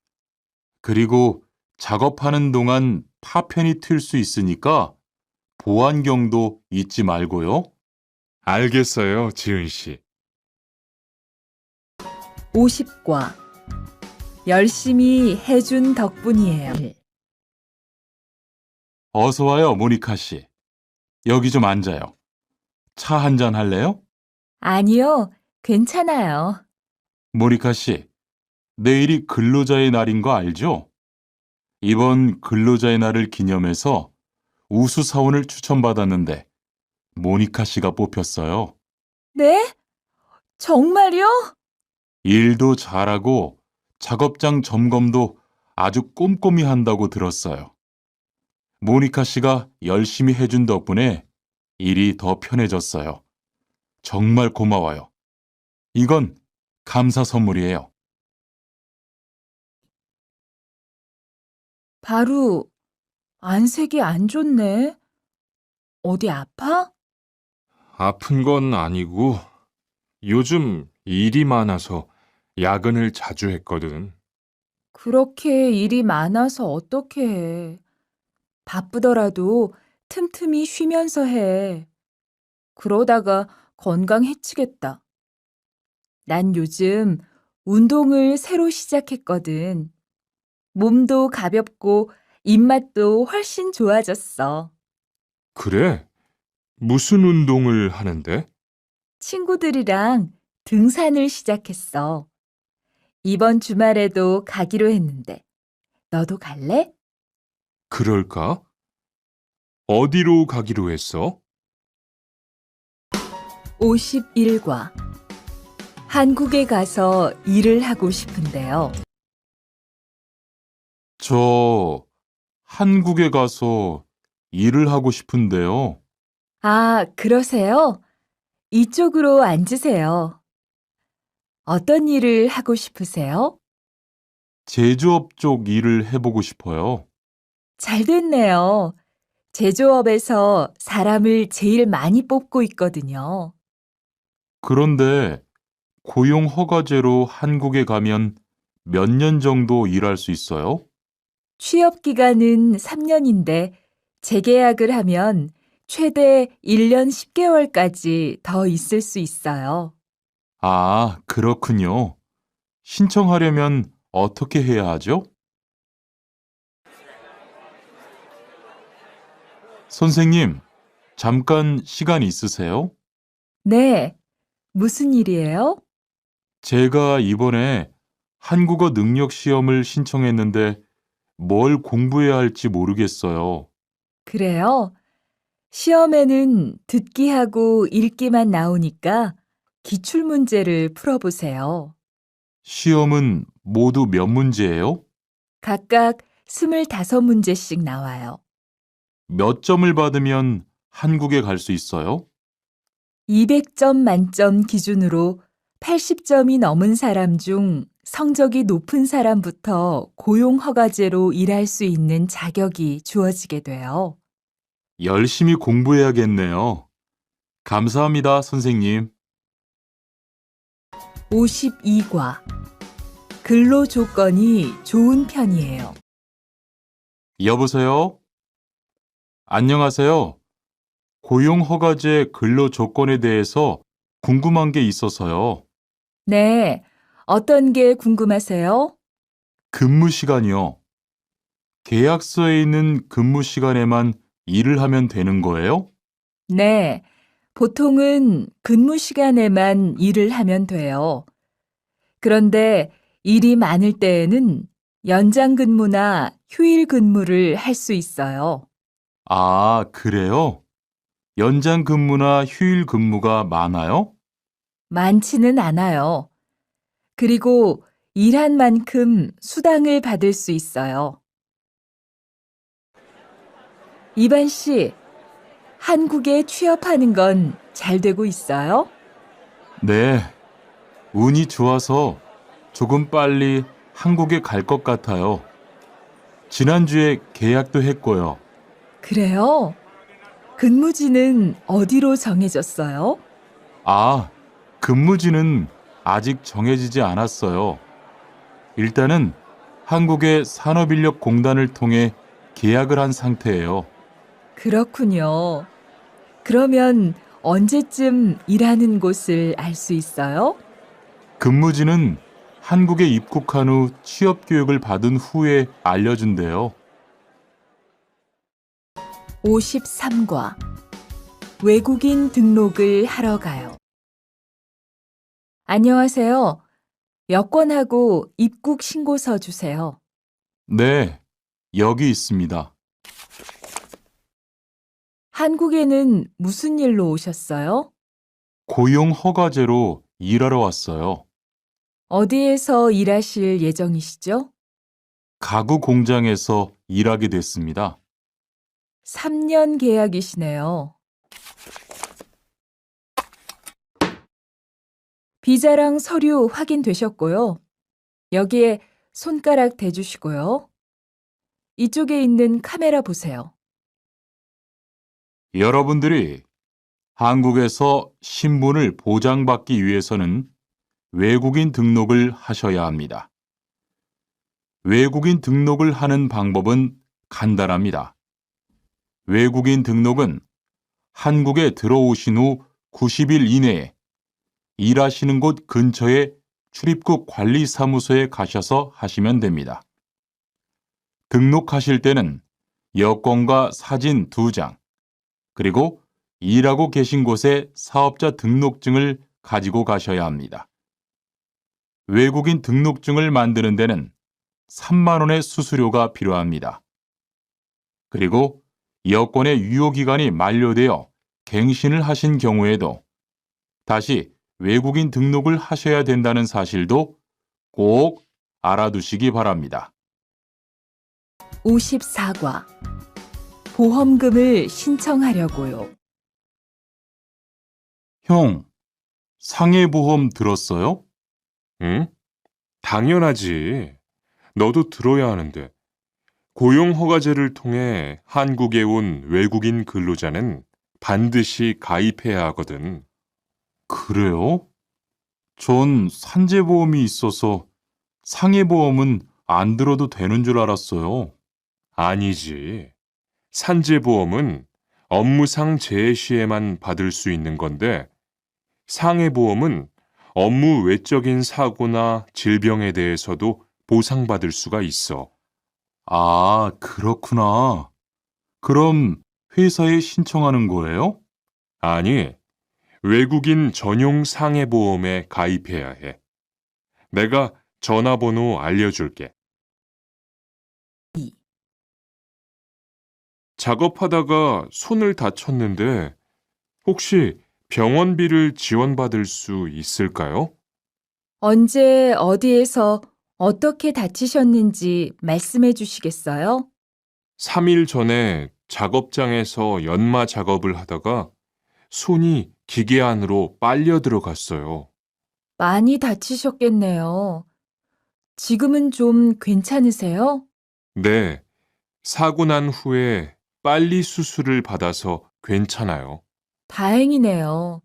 그리고 작업하는 동안 파편이 튈 수 있으니까 보안경도 잊지 말고요. 알겠어요, 지은 씨. 50과. 열심히 해준 덕분이에요. 어서 와요, 모니카 씨. 여기 좀 앉아요. 차 한잔 할래요? 아니요, 괜찮아요. 모니카 씨, 내일이 근로자의 날인 거 알죠? 이번 근로자의 날을 기념해서 우수 사원을 추천받았는데 모니카 씨가 뽑혔어요. 네? 정말요? 일도 잘하고 작업장 점검도 아주 꼼꼼히 한다고 들었어요. 모니카 씨가 열심히 해준 덕분에 일이 더 편해졌어요. 정말 고마워요. 이건 감사 선물이에요. 바로 안색이 안 좋네. 어디 아파? 아픈 건 아니고 요즘 일이 많아서 야근을 자주 했거든. 그렇게 일이 많아서 어떻게 해. 바쁘더라도 틈틈이 쉬면서 해. 그러다가 건강 해치겠다. 난 요즘 운동을 새로 시작했거든. 몸도 가볍고 입맛도 훨씬 좋아졌어. 그래? 무슨 운동을 하는데? 친구들이랑 등산을 시작했어. 이번 주말에도 가기로 했는데, 너도 갈래? 그럴까? 어디로 가기로 했어? 51과. 한국에 가서 일을 하고 싶은데요. 저 한국에 가서 일을 하고 싶은데요. 아, 그러세요? 이쪽으로 앉으세요. 어떤 일을 하고 싶으세요? 제조업 쪽 일을 해보고 싶어요. 잘 됐네요. 제조업에서 사람을 제일 많이 뽑고 있거든요. 그런데 고용 허가제로 한국에 가면 몇 년 정도 일할 수 있어요? 취업 기간은 3년인데 재계약을 하면 최대 1년 10개월까지 더 있을 수 있어요. 아, 그렇군요. 신청하려면 어떻게 해야 하죠? 선생님, 잠깐 시간 있으세요? 네, 무슨 일이에요? 제가 이번에 한국어 능력 시험을 신청했는데 뭘 공부해야 할지 모르겠어요. 그래요? 시험에는 듣기하고 읽기만 나오니까 기출문제를 풀어보세요. 시험은 모두 몇 문제예요? 각각 25문제씩 나와요. 몇 점을 받으면 한국에 갈 수 있어요? 200점 만점 기준으로 80점이 넘은 사람 중 성적이 높은 사람부터 고용허가제로 일할 수 있는 자격이 주어지게 돼요. 열심히 공부해야겠네요. 감사합니다, 선생님. 52과 근로 조건이 좋은 편이에요. 여보세요? 안녕하세요. 고용허가제 근로 조건에 대해서 궁금한 게 있어서요. 네, 어떤 게 궁금하세요? 근무 시간이요. 계약서에 있는 근무 시간에만 일을 하면 되는 거예요? 네, 보통은 근무 시간에만 일을 하면 돼요. 그런데 일이 많을 때에는 연장 근무나 휴일 근무를 할 수 있어요. 아, 그래요? 연장 근무나 휴일 근무가 많아요? 많지는 않아요. 그리고 일한 만큼 수당을 받을 수 있어요. 이반 씨, 한국에 취업하는 건 잘 되고 있어요? 네, 운이 좋아서 조금 빨리 한국에 갈 것 같아요. 지난주에 계약도 했고요. 그래요? 근무지는 어디로 정해졌어요? 아, 근무지는 아직 정해지지 않았어요. 일단은 한국의 산업인력공단을 통해 계약을 한 상태예요. 그렇군요. 그러면 언제쯤 일하는 곳을 알 수 있어요? 근무지는 한국에 입국한 후 취업 교육을 받은 후에 알려준대요. 53과 외국인 등록을 하러 가요. 안녕하세요. 여권하고 입국 신고서 주세요. 네, 여기 있습니다. 한국에는 무슨 일로 오셨어요? 고용 허가제로 일하러 왔어요. 어디에서 일하실 예정이시죠? 가구 공장에서 일하게 됐습니다. 3년 계약이시네요. 비자랑 서류 확인되셨고요. 여기에 손가락 대주시고요. 이쪽에 있는 카메라 보세요. 여러분들이 한국에서 신분을 보장받기 위해서는 외국인 등록을 하셔야 합니다. 외국인 등록을 하는 방법은 간단합니다. 외국인 등록은 한국에 들어오신 후 90일 이내에 일하시는 곳 근처의 출입국 관리사무소에 가셔서 하시면 됩니다. 등록하실 때는 여권과 사진 2장, 그리고 일하고 계신 곳의 사업자 등록증을 가지고 가셔야 합니다. 외국인 등록증을 만드는 데는 3만 원의 수수료가 필요합니다. 그리고 여권의 유효기간이 만료되어 갱신을 하신 경우에도 다시 외국인 등록을 하셔야 된다는 사실도 꼭 알아두시기 바랍니다. 54과 보험금을 신청하려고요. 형, 상해보험 들었어요? 응? 당연하지. 너도 들어야 하는데. 고용허가제를 통해 한국에 온 외국인 근로자는 반드시 가입해야 하거든. 그래요? 전 산재보험이 있어서 상해보험은 안 들어도 되는 줄 알았어요. 아니지. 산재보험은 업무상 재해 시에만 받을 수 있는 건데, 상해보험은 업무 외적인 사고나 질병에 대해서도 보상받을 수가 있어. 아, 그렇구나. 그럼 회사에 신청하는 거예요? 아니, 외국인 전용 상해보험에 가입해야 해. 내가 전화번호 알려줄게. 작업하다가 손을 다쳤는데 혹시 병원비를 지원받을 수 있을까요? 언제 어디에서 어떻게 다치셨는지 말씀해 주시겠어요? 3일 전에 작업장에서 연마 작업을 하다가 손이 기계 안으로 빨려 들어갔어요. 많이 다치셨겠네요. 지금은 좀 괜찮으세요? 네, 사고 난 후에 빨리 수술을 받아서 괜찮아요. 다행이네요.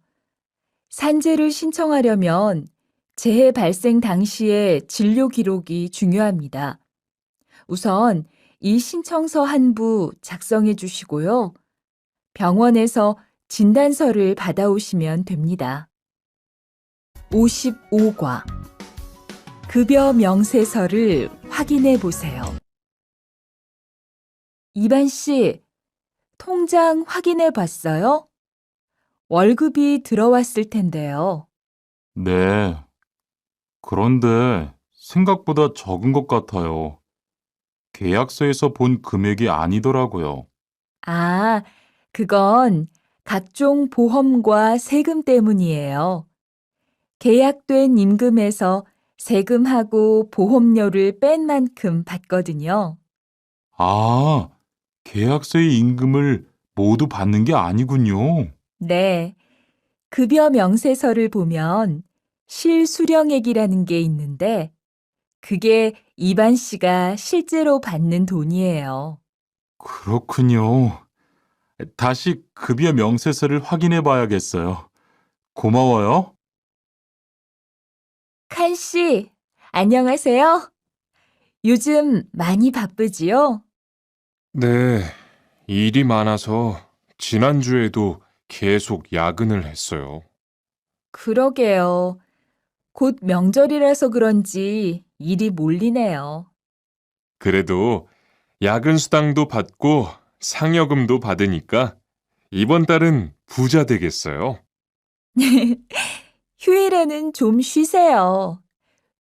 산재를 신청하려면 재해 발생 당시의 진료 기록이 중요합니다. 우선 이 신청서 한 부 작성해 주시고요. 병원에서 진단서를 받아오시면 됩니다. 55과 급여 명세서를 확인해 보세요. 이반 씨, 통장 확인해 봤어요? 월급이 들어왔을 텐데요. 네. 그런데 생각보다 적은 것 같아요. 계약서에서 본 금액이 아니더라고요. 아, 그건 각종 보험과 세금 때문이에요. 계약된 임금에서 세금하고 보험료를 뺀 만큼 받거든요. 아, 계약서의 임금을 모두 받는 게 아니군요. 네. 급여 명세서를 보면 실수령액이라는 게 있는데 그게 이반 씨가 실제로 받는 돈이에요. 그렇군요. 다시 급여 명세서를 확인해 봐야겠어요. 고마워요. 칸 씨, 안녕하세요. 요즘 많이 바쁘지요? 네, 일이 많아서 지난주에도 계속 야근을 했어요. 그러게요. 곧 명절이라서 그런지 일이 몰리네요. 그래도 야근 수당도 받고 상여금도 받으니까 이번 달은 부자 되겠어요. 휴일에는 좀 쉬세요.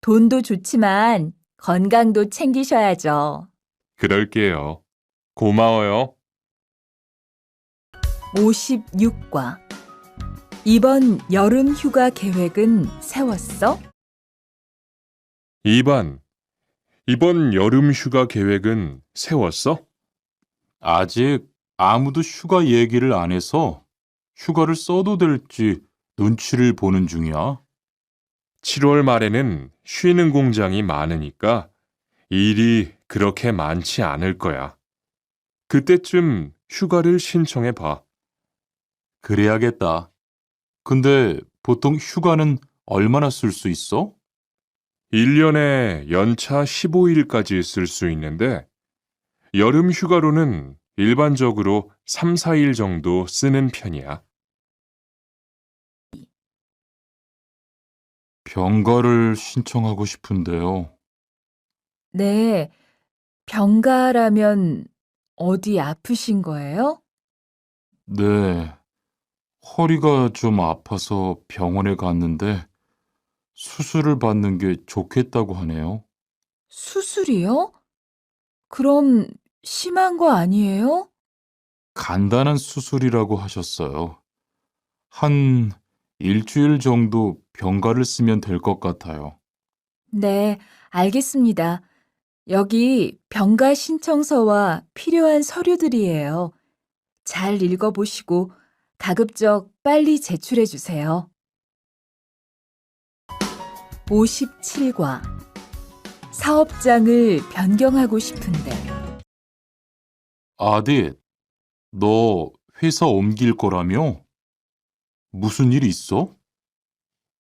돈도 좋지만 건강도 챙기셔야죠. 그럴게요. 고마워요. 56과 이번 여름 휴가 계획은 세웠어? 2번, 이번 여름 휴가 계획은 세웠어? 아직 아무도 휴가 얘기를 안 해서 휴가를 써도 될지 눈치를 보는 중이야. 7월 말에는 쉬는 공장이 많으니까 일이 그렇게 많지 않을 거야. 그때쯤 휴가를 신청해 봐. 그래야겠다. 근데 보통 휴가는 얼마나 쓸 수 있어? 1년에 연차 15일까지 쓸 수 있는데 여름 휴가로는 일반적으로 3, 4일 정도 쓰는 편이야. 병가를 신청하고 싶은데요. 네. 병가라면 어디 아프신 거예요? 네. 허리가 좀 아파서 병원에 갔는데 수술을 받는 게 좋겠다고 하네요. 수술이요? 그럼 심한 거 아니에요? 간단한 수술이라고 하셨어요. 한 일주일 정도 병가를 쓰면 될 것 같아요. 네, 알겠습니다. 여기 병가 신청서와 필요한 서류들이에요. 잘 읽어보시고 가급적 빨리 제출해 주세요. 57과 사업장을 변경하고 싶은데 아딧, 너 회사 옮길 거라며? 무슨 일 있어?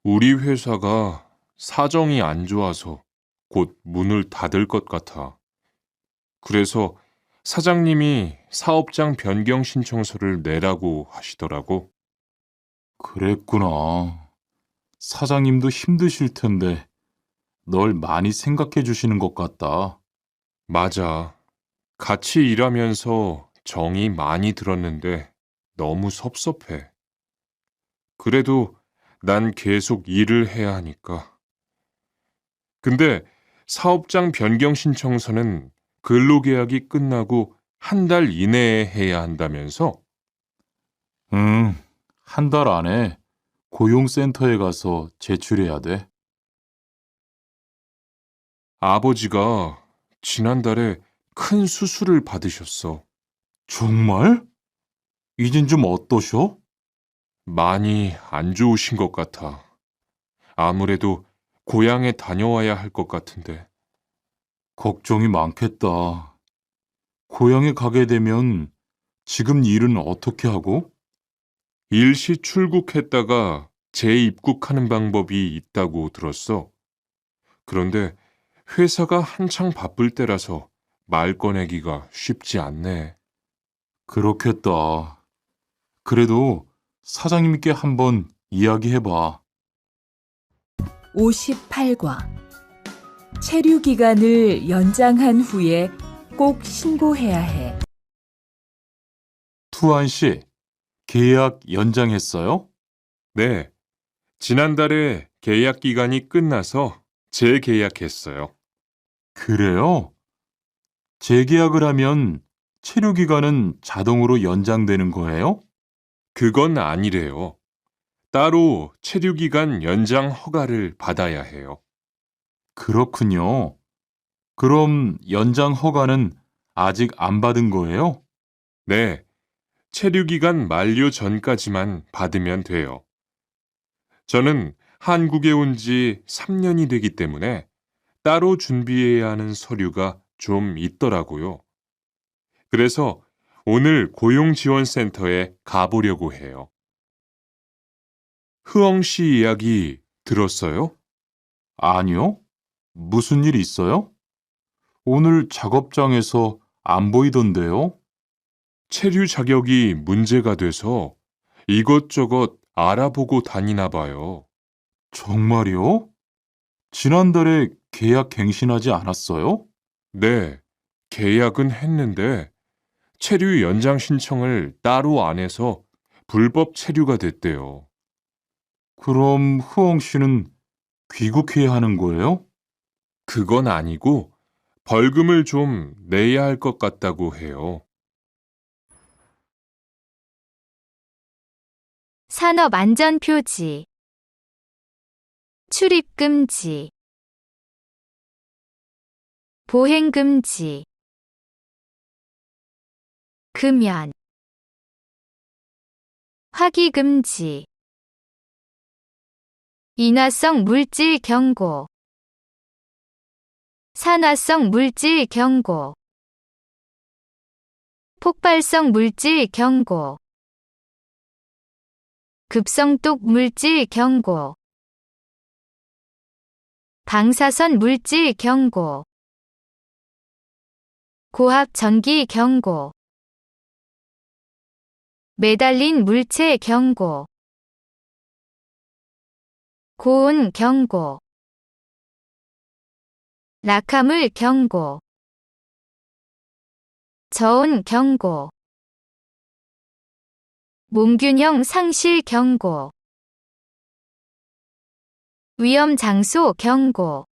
우리 회사가 사정이 안 좋아서 곧 문을 닫을 것 같아. 그래서 사장님이 사업장 변경 신청서를 내라고 하시더라고. 그랬구나. 사장님도 힘드실 텐데 널 많이 생각해 주시는 것 같다. 맞아. 같이 일하면서 정이 많이 들었는데 너무 섭섭해. 그래도 난 계속 일을 해야 하니까. 근데 사업장 변경 신청서는 근로계약이 끝나고 한 달 이내에 해야 한다면서? 응, 한 달 안에 고용센터에 가서 제출해야 돼. 아버지가 지난달에 큰 수술을 받으셨어. 정말? 이젠 좀 어떠셔? 많이 안 좋으신 것 같아. 아무래도 고향에 다녀와야 할 것 같은데. 걱정이 많겠다. 고향에 가게 되면 지금 일은 어떻게 하고? 일시 출국했다가 재입국하는 방법이 있다고 들었어. 그런데 회사가 한창 바쁠 때라서 말 꺼내기가 쉽지 않네. 그렇겠다. 그래도 사장님께 한번 이야기해봐. 58과 체류 기간을 연장한 후에 꼭 신고해야 해. 투안 씨, 계약 연장했어요? 네, 지난달에 계약 기간이 끝나서 재계약했어요. 그래요? 재계약을 하면 체류 기간은 자동으로 연장되는 거예요? 그건 아니래요. 따로 체류 기간 연장 허가를 받아야 해요. 그렇군요. 그럼 연장 허가는 아직 안 받은 거예요? 네, 체류 기간 만료 전까지만 받으면 돼요. 저는 한국에 온 지 3년이 되기 때문에 따로 준비해야 하는 서류가 좀 있더라고요. 그래서 오늘 고용지원센터에 가보려고 해요. 흐엉 씨 이야기 들었어요? 아니요. 무슨 일 있어요? 오늘 작업장에서 안 보이던데요? 체류 자격이 문제가 돼서 이것저것 알아보고 다니나 봐요. 정말요? 지난달에 계약 갱신하지 않았어요? 네, 계약은 했는데 체류 연장 신청을 따로 안 해서 불법 체류가 됐대요. 그럼 흐엉 씨는 귀국해야 하는 거예요? 그건 아니고 벌금을 좀 내야 할 것 같다고 해요. 산업안전표지, 출입금지, 보행금지, 금연, 화기금지, 인화성 물질 경고, 산화성 물질 경고, 폭발성 물질 경고, 급성독 물질 경고, 방사선 물질 경고, 고압 전기 경고, 매달린 물체 경고, 고온 경고, 낙하물 경고, 저온 경고, 몸균형 상실 경고, 위험 장소 경고,